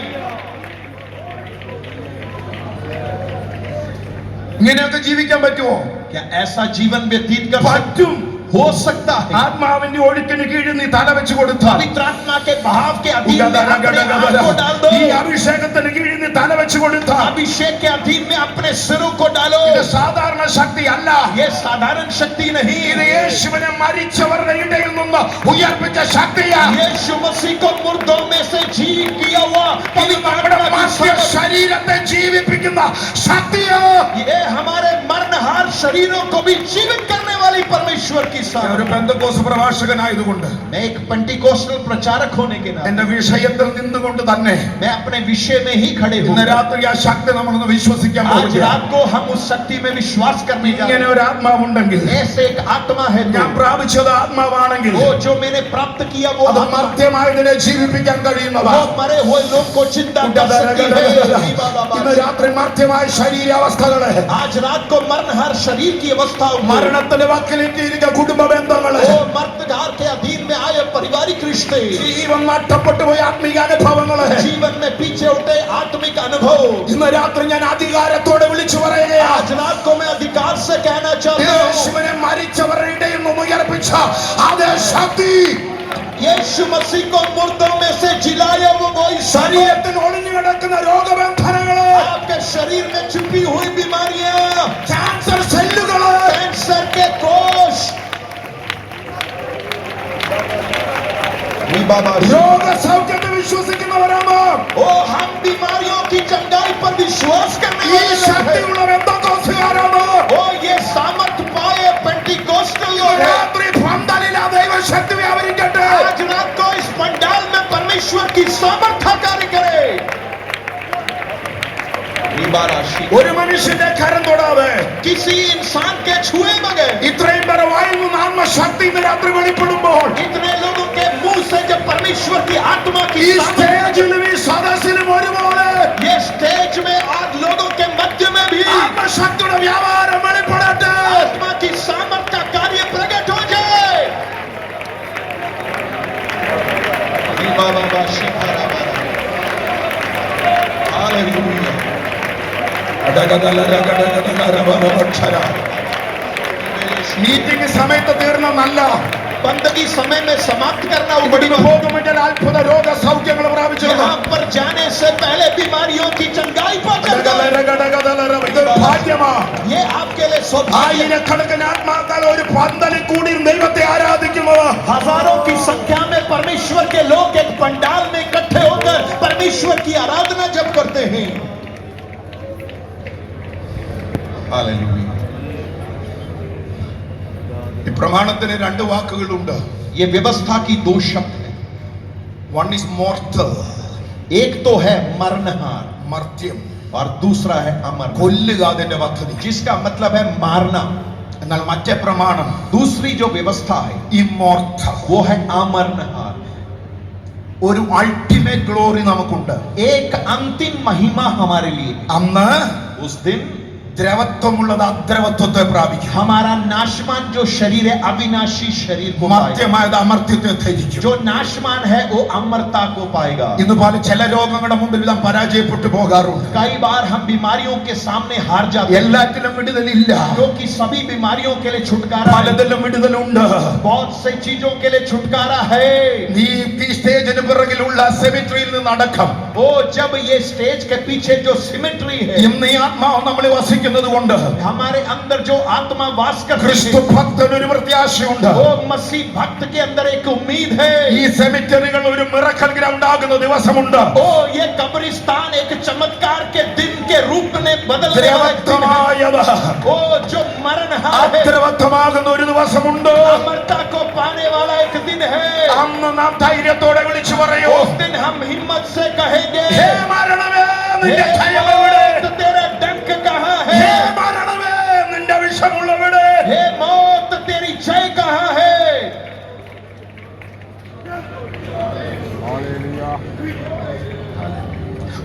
ഇങ്ങനെയൊക്കെ ജീവിക്കാൻ പറ്റുമോ? क्या ऐसा जीवन व्यतीत कर सकते പറ്റും. हो सकता है? ആത്മാവിന്റെ ഒഴുക്കിന് കീഴിൽ നീ തല വെച്ച് കൊടുത്താൽ, पवित्र आत्मा के बहाव के अधीन में अपने हाथ को डाल दो। ഈ അഭിഷേകത്തിന് കീഴിൽ നീ തല വെച്ച് കൊടുത്താൽ, अभिषेक के अधीन में अपने सिरों को डालो। ഇത് സാധാരണ ശക്തി അല്ല. ये साधारण शक्ति नहीं, ഇത് യേശുവിനെ മരിച്ചവരുടെ ഇടയിൽ നിന്ന് ഉയർപ്പിച്ച ശക്തിയാ. यीशु मसीह को मुर्दों में से जी किया हुआ ഇത് നമ്മുടെ മർത്യ ശരീരത്തെ ജീവിപ്പിക്കുന്ന ശക്തിയാ. ये हमारे मरणहार शरीरों को भी जीवित करने वाली परमेश्वर की ഞാൻ सामर्थ। ഒരു പെന്തക്കോസ്ത് പ്രഭാഷകനായതുകൊണ്ട് मैं एक पेंटिकोस्टल प्रचारक होने के नाते എന്റെ വിഷയത്തിൽ നിന്നുകൊണ്ട് തന്നെ मैं अपने विषय में ही खड़े हूँ। ഇന്ന് രാത്രി ആ ശക്തി നമ്മളൊന്ന് വിശ്വസിക്കാൻ आज പോകുകയാണ്. रात को हम उस शक्ति में विश्वास करने जा ഇങ്ങനെ रहे ഒരു ആത്മാവുണ്ടെങ്കിൽ, हैं। ऐसे एक आत्मा है ഞാൻ പ്രാപിച്ചത് ആത്മാവാണെങ്കിൽ, वो जो मैंने प्राप्त किया वो അത് आत्मा, മർത്യമായതിനെ ജീവിപ്പിക്കാൻ കഴിയുന്നതാ. वो मरे हुए लोग को जिंदा कर सकती ഇന്ന് है। രാത്രി മർത്യമായ ശരീരാവസ്ഥകളെ, आज रात को मरणहार शरीर की अवस्था, മരണത്തിന്റെ വക്കിലെത്തിയിരിക്കുന്ന കുടുംബ ബന്ധങ്ങളെ, वो मर्दगार के अधीन में आए पारिवारिक रिश्ते, ജീവൻ നഷ്ടപ്പെട്ടു പോയ ആത്മീക അനുഭവങ്ങളെ जीवन में पीछे उठे आत्मिक अनुभव, ഇന്ന് രാത്രി ഞാൻ അധികാരത്തോടെ വിളിച്ചു പറയുകയാണ്. आज रात को मैं अधिकार से कहना चाहता हूँ, യേശുവിനെ മരിച്ചവരുടെ ഇടയിൽ നിന്ന് ഉയർപ്പിച്ച അതേ ശക്തി यीशु मसीह को मुर्दों में से जिलाया वो वही शरीर, ശരീരത്തിൽ ഒളിഞ്ഞു കിടക്കുന്ന രോഗബന്ധനങ്ങള്, आपके शरीर में छुपी हुई बीमारियां, ക്യാൻസർ സെല്ലുകള്, कैंसर के कोष, രോഗസൗഖ്യത്തെ വിശ്വസിക്കുന്നവരാമോ? ओ हम बीमारियों की चंगाई पर विश्वास करने ഈ वाले लोग हैं। ശക്തിയുള്ള ബന്ധക്കോസ്തുകാരാമോ? ओ ये सामर्थ पाए पेंटिकोस्टल लोग हैं। രാത്രി പന്തലിൽ ആ ദൈവശക്തി വ്യാപരിക്കട്ടെ. आज रात को इस पंडाल में परमेश्वर की सामर्थ कार्य करे। ഒരു മനുഷ്യന്റെ കരം തൊടാതെ, किसी इंसान के छुए बगैर, ഇത്രയും പേരെ വായിൽ നിന്ന് ആത്മശക്തി ഇന്ന് രാത്രി വെളിപ്പെടുമ്പോൾ, इतने लोगों के मुंह से जब परमेश्वर की आत्मा ഈ की सामर्थ, സ്റ്റേജിലും ഈ സദസ്സിലും ഒരുപോലെ ये स्टेज में आज लोगों के मध्य में भी ആത്മശക്തിയുടെ വ്യാപാരം വെളിപ്പെടട്ടെ. आत्मा की सामर्थ का कार्य प्रकट हो जाए। हालेलुया। മീറ്റിംഗ് സമയത്ത് തീർന്നല്ല, बंदगी समय में समाप्त करना ഇവിടെ उपड़ी പോകുമ്പോൾ അത്ഭുത രോഗ സൗഖ്യങ്ങൾ പ്രാപിച്ചു. यहाँ पर जाने से पहले बीमारियों की चंगाई पहुंच ഇതൊരു ഭാഗ്യമാ. ये आपके लिए सौभाग्य। ആയിരക്കണക്കിന് ആത്മാക്കൾ ഒരു പന്തലിൽ കൂടി ദൈവത്തെ ആരാധിക്കുന്നു. हजारों की संख्या में परमेश्वर के लोग एक पंडाल में इकट्ठे होकर परमेश्वर की आराधना जब करते हैं। हालेलुया। ഈ പ്രമാണത്തിന് രണ്ട് വാക്കുകളുണ്ട്. ये व्यवस्था की दो शब्द हैं। വൺ ഈസ് മോർട്ടൽ, एक तो है मरणहार മർത്യം, और दूसरा है अमर, കൊല്ലുക അതിന്റെ പദ്ധതി. जिसका मतलब है मारना। എന്നാൽ മറ്റേ പ്രമാണം दूसरी जो व्यवस्था है ഇമ്മോർട്ടൽ, वो है अमरनहार। ഒരു അൾട്ടിമേറ്റ് ഗ്ലോറി നമുക്കുണ്ട്. एक अंतिम महिमा हमारे लिए। അന്ന് उस दिन ദ്രവത്വമുള്ളത് അദ്രവത്വത്തെ പ്രാപിക്കും. हमारा नाशमान जो शरीर है अविनाशी शरीर को पाएगा। മർത്യമായത് അമർത്യത്തെ ധരിക്കും. जो नाशमान है वो अमरता को पाएगा। ഇന്ന് പല ചില രോഗങ്ങളുടെ മുമ്പിൽ നാം പരാജയപ്പെട്ടു പോകാറുണ്ട്. कई बार हम बीमारियों के सामने हार जाते हैं, എല്ലാറ്റിലും വിടുതലില്ല, क्योंकि सभी बीमारियों के लिए छुटकारा है। പലതിലും വിടുതലുണ്ട്. बहुत से चीजों के लिए छुटकारा है। നീ ഈ സ്റ്റേജിന് പിറകിലുള്ള സെമിട്രിയിൽ നിന്ന് അടക്കം वो जब ये स्टेज के पीछे जो सिमेट्री है, ഇന്ന് ഈ ആത്മാവ് നമ്മളിൽ വസിക്കുന്നത് കൊണ്ട് हमारे अंदर जो आत्मा वास करती ക്രിസ്തു है, ഭക്തന് ഒരു പ്രത്യാശയുണ്ട്. वो मसीह भक्त के अंदर एक उम्मीद है। ഈ സെമിറ്ററികൾ ഒരു മിറക്കൽ ഗ്രൗണ്ട് ആകുന്ന ദിവസമുണ്ട്. ओ ये कब्रिस्तान एक चमत्कार के दिन के रूप में बदलने वाला एक दिन है। ദ്രവത്വമായത് ओ जो मरणहार है അദ്രവത്വമാകുന്ന ഒരു ദിവസമുണ്ട്. अमरता को पाने वाला एक दिन है। അന്ന് നാം ധൈര്യത്തോടെ വിളിച്ചു പറയൂ, उस दिन हम हिम्मत से कहेंगे, ഹേ മരണമേ നിന്റെ हे ഭയമെവിടെ? मौत तेरा डंक कहाँ ഹേ है? മരണമേ നിന്റെ വിഷമുള്ളവിടെ? हे मौत तेरी जय कहाँ है?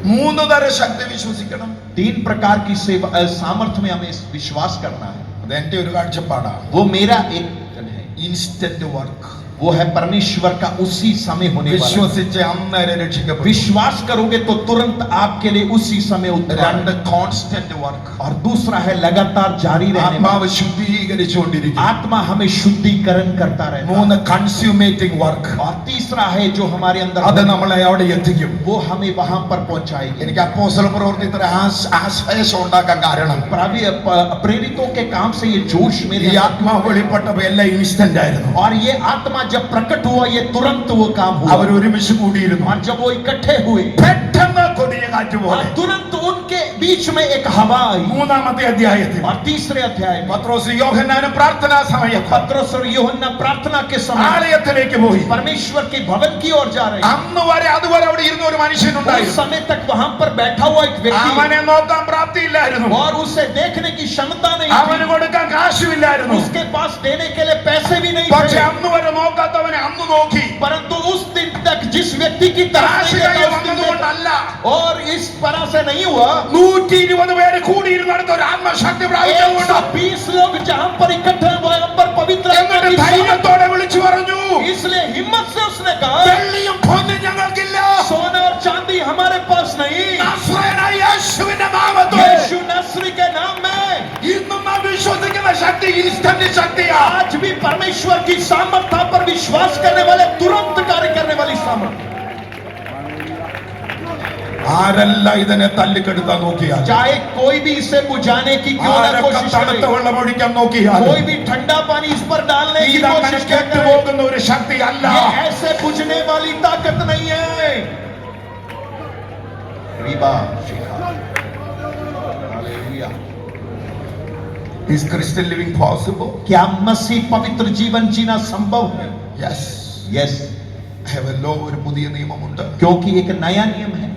മൂന്ന് തരം ശക്തി വിശ്വസിക്കണം. 3 प्रकार की सेवा सामर्थ्य में हमें विश्वास करना है। അതെന്റെ ഒരു കാഴ്ചപ്പാടാണ്. वो मेरा एक है। ഇൻസ്റ്റന്റ് വർക്ക്, वो है परमेश्वर का उसी समय होने वाला। വിശ്വസിച്ച് അന്നേരം രക്ഷിക്കപ്പെടും. विश्वास करोगे तो तुरंत आपके लिए उसी समय उद्धार। രണ്ട് കോൺസ്റ്റന്റ് വർക്ക്. और दूसरा है लगातार जारी रहने वाला। ആത്മാവ് ശുദ്ധീകരിച്ചുകൊണ്ടിരിക്കും. आत्मा हमें शुद्धिकरण करता रहता है। മൂന്ന് കൺസ്യൂമേറ്റിംഗ് വർക്ക്. और तीसरा है जो हमारे अंदर അത് നമ്മളെ അവിടെ എത്തിക്കും. वो हमें वहां पर पहुंचाएगी। എനിക്ക് അപ്പോസ്തല പ്രവൃത്തി ഇത്ര ആശ്വാസം ഉണ്ടാക്കാൻ കാരണം प्रेरितों के काम से ये जोश ഈ मेरे ആത്മാവ് വെളിപ്പെട്ടപ്പോൾ എല്ലാം ഇൻസ്റ്റന്റ് ആയിരുന്നു. और ये आत्मा जब प्रकट हुआ ये तुरंत वो काम हुआ। അവർ ഒരുമിച്ച് കൂടിയിരുന്നു. और जब वो इकट्ठे हुए പെട്ടെന്ന് കൊടിയ കാറ്റ് പോലെ और तुरंत उनके बीच में एक हवा आई। മൂന്നാമത്തെ അധ്യായത്തിൽ और तीसरे अध्याय में പത്രോസ് യോഹന്നാനും പ്രാർത്ഥനാ സമയത്ത് पतरस और यूहन्ना प्रार्थना के समय ആലയത്തിലേക്ക് പോയി. परमेश्वर के भवन की ओर जा रहे हैं। അന്ന് വരെ അതുവരെ അവിടെ ഇരുന്ന ഒരു उस മനുഷ്യനുണ്ടായിരുന്നു. समय तक वहां पर बैठा हुआ एक व्यक्ति അവനെ നോക്കാൻ പ്രാപ്തിയില്ലായിരുന്നു. और उसे देखने की क्षमता नहीं അവന് थी। കൊടുക്കാൻ കാശുമില്ലായിരുന്നു. उसके पास देने के लिए पैसे भी नहीं പക്ഷെ थे। അന്ന് വരെ നോക്കാത്തവനെ അന്ന് നോക്കി. परंतु उस दिन तक जिस व्यक्ति की तरफ കാശ് नहीं കൈ देखा, उस दिन വന്നതുകൊണ്ടല്ല, देखा। और इस तरह से नहीं हुआ। 120 പേര് കൂടിയിരുന്നിടത്ത് ഒരു ആത്മശക്തി പ്രാപിച്ചതുകൊണ്ട് 120 लोग जहां पर इकट्ठे हुए वहां पर पवित्र आत्मा എന്നിട്ട് की ധൈര്യത്തോടെ വിളിച്ചു പറഞ്ഞു, इसलिए हिम्मत से उसने कहा വെള്ളിയും പൊന്നും ഞങ്ങൾക്കില്ല, सोना और चांदी हमारे पास नहीं, നസ്രയനായ യേശുവിന്റെ നാമത്തിൽ यीशु नस्री के नाम में ഇന്നും നാം വിശ്വസിക്കുന്ന ശക്തി ഇൻസ്റ്റന്റ് ശക്തിയാ. आज भी परमेश्वर की सामर्थ्य पर विश्वास करने वाले तुरंत कार्य करने वाली सामर्थ्य। ആരെല്ലാം ഇതിനെ തല്ലിക്കെടുത്താൻ നോക്കിയാൽ, चाहे कोई भी इसे बुझाने की क्यों ना ആരൊക്കെ कोशिश തണുത്ത करे, വെള്ളം ഒഴിക്കാൻ നോക്കിയാൽ, कोई भी ठंडा पानी इस पर डालने की ഇതങ്ങനെ कोशिश क्या करे, കെട്ടുപോകുന്ന ഒരു ശക്തി അല്ല. ये ऐसे बुझने वाली ताकत नहीं है। रिबा शिखा hallelujah. Is Christian living possible? क्या मसीह पवित्र जीवन जीना संभव है? Yes. यस, ഹെവനിലോ ഒരു പുതിയ നിയമമുണ്ട്. क्योंकि एक नया नियम है।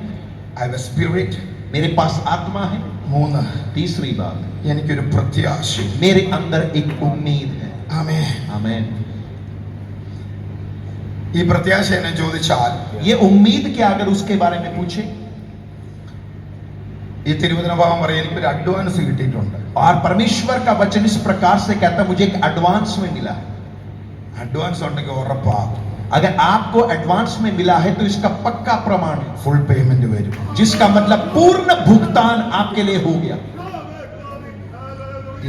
I have a spirit. मेरे पास आत्मा है। മൂന്ന്, तीसरी बात, എനിക്കൊരു പ്രത്യാശ. मेरे अंदर एक उम्मीद है। ആമേൻ. आमीन। ഈ പ്രത്യാശ എന്നെ ചോദിച്ചാൽ, ये उम्मीद क्या अगर उसके बारे में पूछे, ഈ തിരുവചന ഭാഗം പറയും എനിക്കൊരു അഡ്വാൻസ് കിട്ടിയിട്ടുണ്ട്. और परमेश्वर का वचन इस प्रकार से कहता है मुझे एक एडवांस में मिला है। അഡ്വാൻസ് ഉണ്ടെങ്കിൽ ഉറപ്പാ अगर आपको एडवांस में मिला है तो इसका पक्का प्रमाण है, ഫുൾ പേയ്മെന്റ് വരും. जिसका मतलब पूर्ण भुगतान आपके लिए हो गया।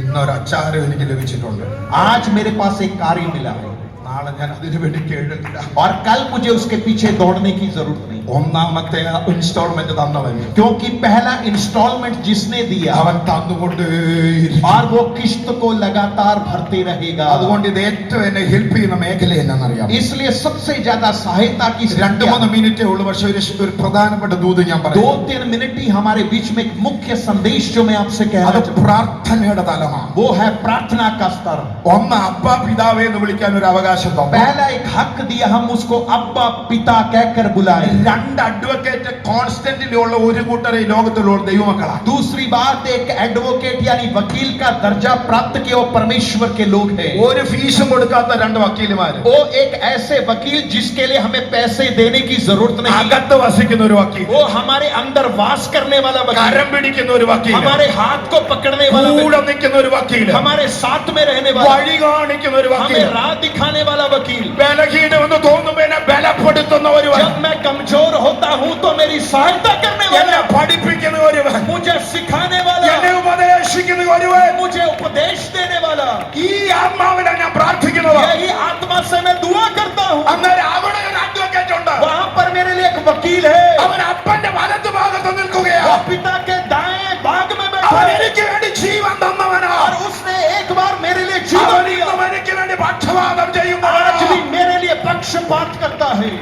ഇന്നൊരു അച്ചാരം എനിക്ക് ലഭിച്ചിട്ടുണ്ട്. आज मेरे पास एक कार्य मिला है നാളെ ഞാൻ അതിനു വേണ്ടി കേടില്ല. और कल मुझे उसके पीछे दौड़ने की जरूरत नहीं, ഒന്നാമത്തെ ഇൻസ്റ്റാൾമെന്റ് തന്നവൻ क्योंकि पहला इंस्टॉलमेंट जिसने दिया അവൻ തന്നുകൊണ്ടേയിരിക്കും. और वो किस्त को लगातार भरते रहेगा। അതുകൊണ്ട് ഇത് ഏറ്റവും എന്നെ ഹെൽപ്പ് ചെയ്യുന്ന മേഖല എന്നാണെന്നറിയാം. इसलिए सबसे ज्यादा सहायता की 2-3 മിനിറ്റേ ഉള്ളൂ, പക്ഷെ ഒരു പ്രധാനപ്പെട്ട ദൂത് ഞാൻ പറയാം. 2-3 मिनट ही हमारे बीच में एक मुख्य संदेश जो मैं आपसे कह അത് रहा हूं, പ്രാർത്ഥനയുടെ തലമാണ്. वो है प्रार्थना का स्तर। ഒന്ന് അപ്പാ പിതാവേ എന്ന് വിളിക്കാൻ ഒരു അവകാശം തന്നു. पहला एक हक दिया, हम उसको अब्बा पिता कहकर बुलाए। 2 അഡ്വക്കേറ്റ് കോൺസ്റ്റന്റിൽ ഉള്ള ഒരു കൂട്ടർ ഈ ലോകത്തിലുള്ള ദൈവമക്കളാണ്. दूसरी बात, एक एडवोकेट यानी वकील का दर्जा प्राप्त किया वो परमेश्वर के लोग हैं। ഒരു ഫീസും കൊടുക്കാത്ത 2 വക്കീലുമാര്, वो एक ऐसे वकील जिसके लिए हमें पैसे देने की जरूरत नहीं, അകത്ത് വസിക്കുന്ന ഒരു വക്കീൽ, वो हमारे अंदर वास करने वाला वकील, കരം പിടിക്കുന്ന ഒരു വക്കീൽ, हमारे हाथ को पकड़ने वाला കൂടെ वकील, നിൽക്കുന്ന ഒരു വക്കീൽ, हमारे साथ में रहने वाला, വഴി കാണിക്കുന്ന ഒരു വക്കീൽ, हमें राह दिखाने वाला वकील। ബലഹീനമെന്ന് തോന്നുമ്പോൾ എന്നെ ബലപ്പെടുത്തുന്ന ഒരുവൻ, जब मैं कमजोर होता हूँ तो मेरी सहायता करने എന്നെ वाला, പഠിപ്പിക്കുന്ന ഒരുവൻ, मुझे सिखाने वाला, എന്നെ ഉപദേശിക്കുന്ന ഒരുവൻ. मुझे उपदेश देने वाला, ഈ ആത്മാവിനെ ഞാൻ പ്രാർത്ഥിക്കുന്നത്. यही आत्मा से मैं दुआ करता हूँ। അന്നേരം അവിടെ ഒരു അഡ്വക്കേറ്റ് ഉണ്ട്. वहाँ पर मेरे लिए एक वकील है, അവൻ അപ്പന്റെ വലതു ഭാഗത്ത് वो നിൽക്കുകയാണ്. पिता के दाएं भाग में बैठा അവൻ है എനിക്ക് വേണ്ടി ജീവൻ തന്നവനാ. और उसने एक बार मेरे लिए जीवन അവൻ दिया, ഇന്നും എനിക്ക് വേണ്ടി പക്ഷപാതം आज ചെയ്യുന്നവനാ. भी मेरे लिए पक्षपात करता है।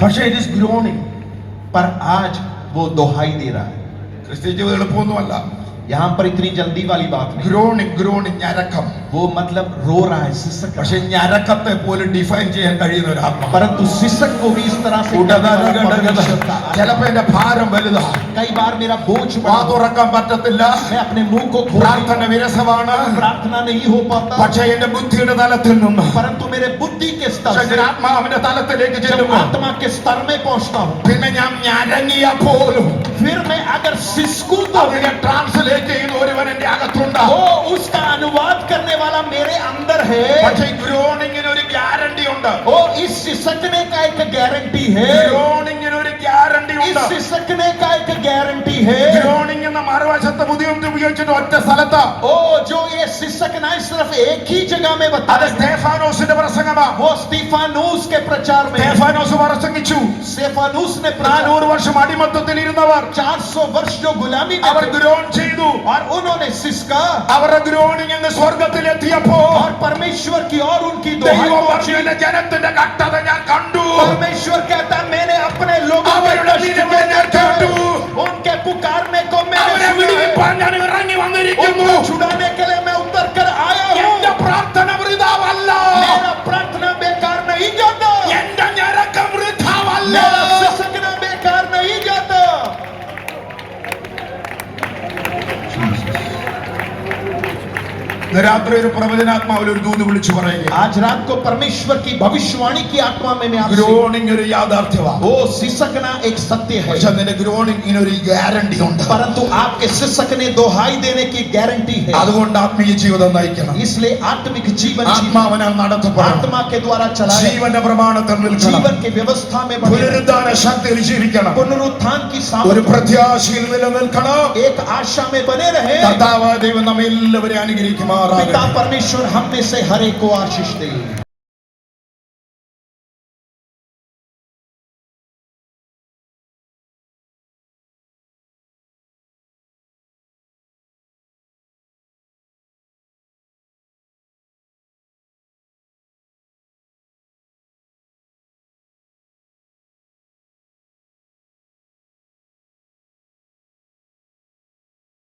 പക്ഷേ it is groaning. पर आज वो दोहाई दे रहा है। ക്രിസ്ത്യ ജീവിതം എളുപ്പമൊന്നുമല്ല. यहाँ पर इतनी जल्दी वाली बात नहीं, ഗ്രോണിംഗ് ഞരക്കം. वो मतलब रो रहा है, सिसक रहा പക്ഷെ ഞരക്കത്തെ പോലും ഡിഫൈൻ ചെയ്യാൻ കഴിയുന്ന ഒരു है। ആത്മാവ്. परंतु सिसक को भी इस तरह से करने वाला परमेश्वर का आत्मा। ചിലപ്പോ എന്റെ ഭാരം വലുതാ, कई बार मेरा बोझ വാ बढ़ा, തുറക്കാൻ പറ്റത്തില്ല, मैं अपने मुंह को खोल പ്രാർത്ഥന വിരസമാണ്, प्रार्थना नहीं हो पाता, പക്ഷെ എന്റെ ബുദ്ധിയുടെ തലത്തിൽ നിന്ന് परंतु मेरे बुद्धि के स्तर പക്ഷെ से ഞാൻ ആത്മാവിന്റെ തലത്തിലേക്ക് जब ചെല്ലുമ്പോൾ आत्मा के स्तर में पहुंचता हूँ, പിന്നെ ഞാൻ ഞരങ്ങിയ പോലും फिर मैं अगर सिसकूं तो അതിനെ ട്രാൻസ്ലേറ്റ് ചെയ്യുന്ന ഒരുവൻ എന്റെ അകത്തുണ്ടാവും. वो उसका अनुवाद करने वाला मेरे अंदर है। പക്ഷെ ഗ്രോണിങ്ങിന് ഒരു ഗ്യാരണ്ടി ഉണ്ട്. ओ इस सिसकने का एक गारंटी है, ഗ്രോണിങ്ങിന് ഒരു ഗ്യാരണ്ടി इस ഉണ്ട്. सिसकने का एक गारंटी है। ഗ്രോണിംഗ് എന്ന മറുവശത്ത് ബുദ്ധിമുട്ട് ഉപയോഗിച്ചിട്ട് ഒറ്റ സ്ഥലത്ത് ओ जो ये सिसकना है सिर्फ एक ही जगह में അത് बताया, സ്തേഫാനോസിന്റെ പ്രസംഗമാ. वो स्टीफानूस के प्रचार में। സ്തേഫാനോസ് പ്രസംഗിച്ചു. स्टेफानूस ने प्रचार, 400 വർഷം അടിമത്തത്തിൽ ഇരുന്നവർ 400 वर्ष जो गुलामी में അവർ थे, ഗ്രോൺ ചെയ്തു. और उन्होंने सिसका, അവരുടെ ഗ്രോണിംഗ് എന്ന് സ്വർഗത്തിലെത്തിയപ്പോ और परमेश्वर की और उनकी दुहाई ദൈവം पहुंची। പറഞ്ഞു, "എന്റെ ജനത്തിന്റെ കഷ്ടത ഞാൻ കണ്ടു, परमेश्वर कहता है, मैंने अपने लोगों के അവരുടെ कष्ट നിലവിളി को ഞാൻ കേട്ടു, देखा, उनके पुकारने को मैंने അവരെ सुना है, വിടുവിപ്പാൻ ഞാൻ ഇറങ്ങി വന്നിരിക്കുന്നു." उनको छुड़ाने के लिए मैं उतर कर आया എന്റെ हूँ। പ്രാർത്ഥന വൃഥാവല്ല, मेरा प्रार्थना बेकार नहीं जाता, എന്റെ ഞരക്കം വൃഥാവല്ല. मेरा सिसकना बेकार नहीं जाता। ഇന്ന് രാത്രി ഒരു പ്രവചനാത്മാവിൽ ഒരു ദൂത് വിളിച്ചു പറയുക, आज रात को परमेश्वर की भविष्यवाणी की आत्मा में मैं आपसे, ഗ്രോണിംഗ് ഒരു യാഥാർത്ഥ്യമാണ്. वो सिसकना एक सत्य है, പക്ഷെ നിന്റെ ഗ്രോണിംഗിന് ഒരു ഗ്യാരണ്ടി ഉണ്ട്. परंतु आपके सिसकने दोहाई देने की गारंटी है। അതുകൊണ്ട് ആത്മീയ ജീവിതം നയിക്കണം, इसलिए आत्मिक जीवन ആത്മാവിനാൽ നടത്തപ്പെടണം, आत्मा के द्वारा चलाए, ജീവന്റെ പ്രമാണത്തിൽ നിൽക്കണം, जीवन के व्यवस्था में बने, പുനരുദ്ധാന ശക്തിയിൽ ജീവിക്കണം, पुनरुत्थान की ഒരു सामर्थ्य, പ്രത്യാശയിൽ നിലനിൽക്കണം. एक आशा में बने रहे। കർത്താവ് ദൈവം നമ്മെ എല്ലാവരെയും അനുഗ്രഹിക്കുമാറാകട്ടെ. पिता परमेश्वर हम में से हर एक को आशीष दे।